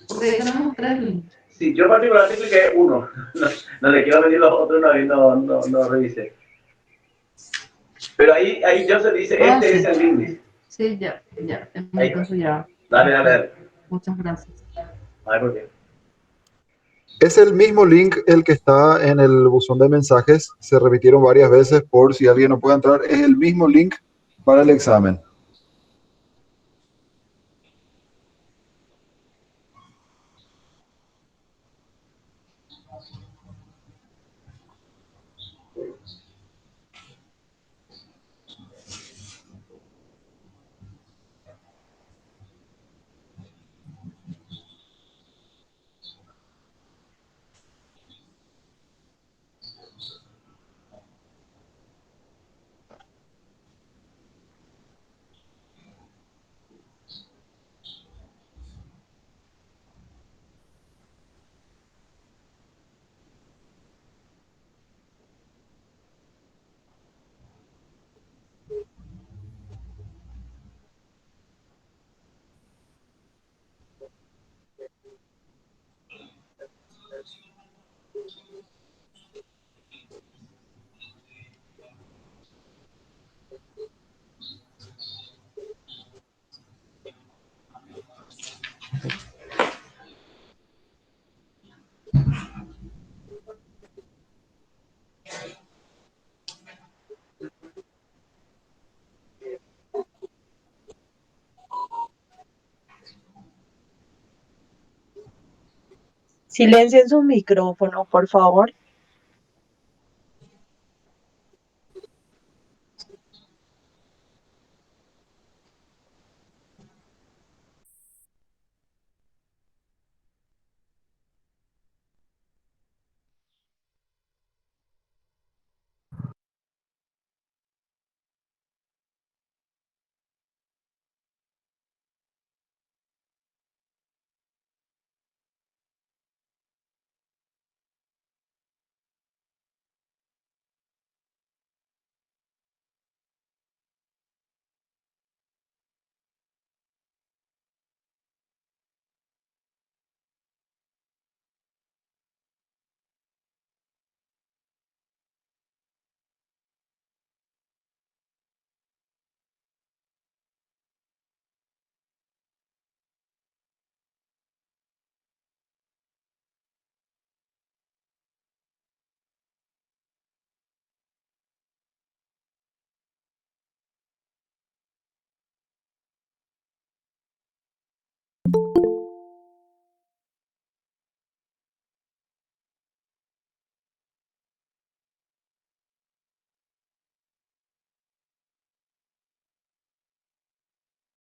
Porque ahí tenemos 3 links. Sí, yo particularmente cliqué uno. No le quiero venir los otros, no revisé. Pero ahí Joseph dice, Ah, este sí. es el link. Sí, ya. Ahí. Entonces ya. Dale. Muchas gracias. A ver por qué. Es el mismo link el que está en el buzón de mensajes. Se repitieron varias veces por si alguien no puede entrar. Es el mismo link para el examen. Silencien sus micrófonos, por favor.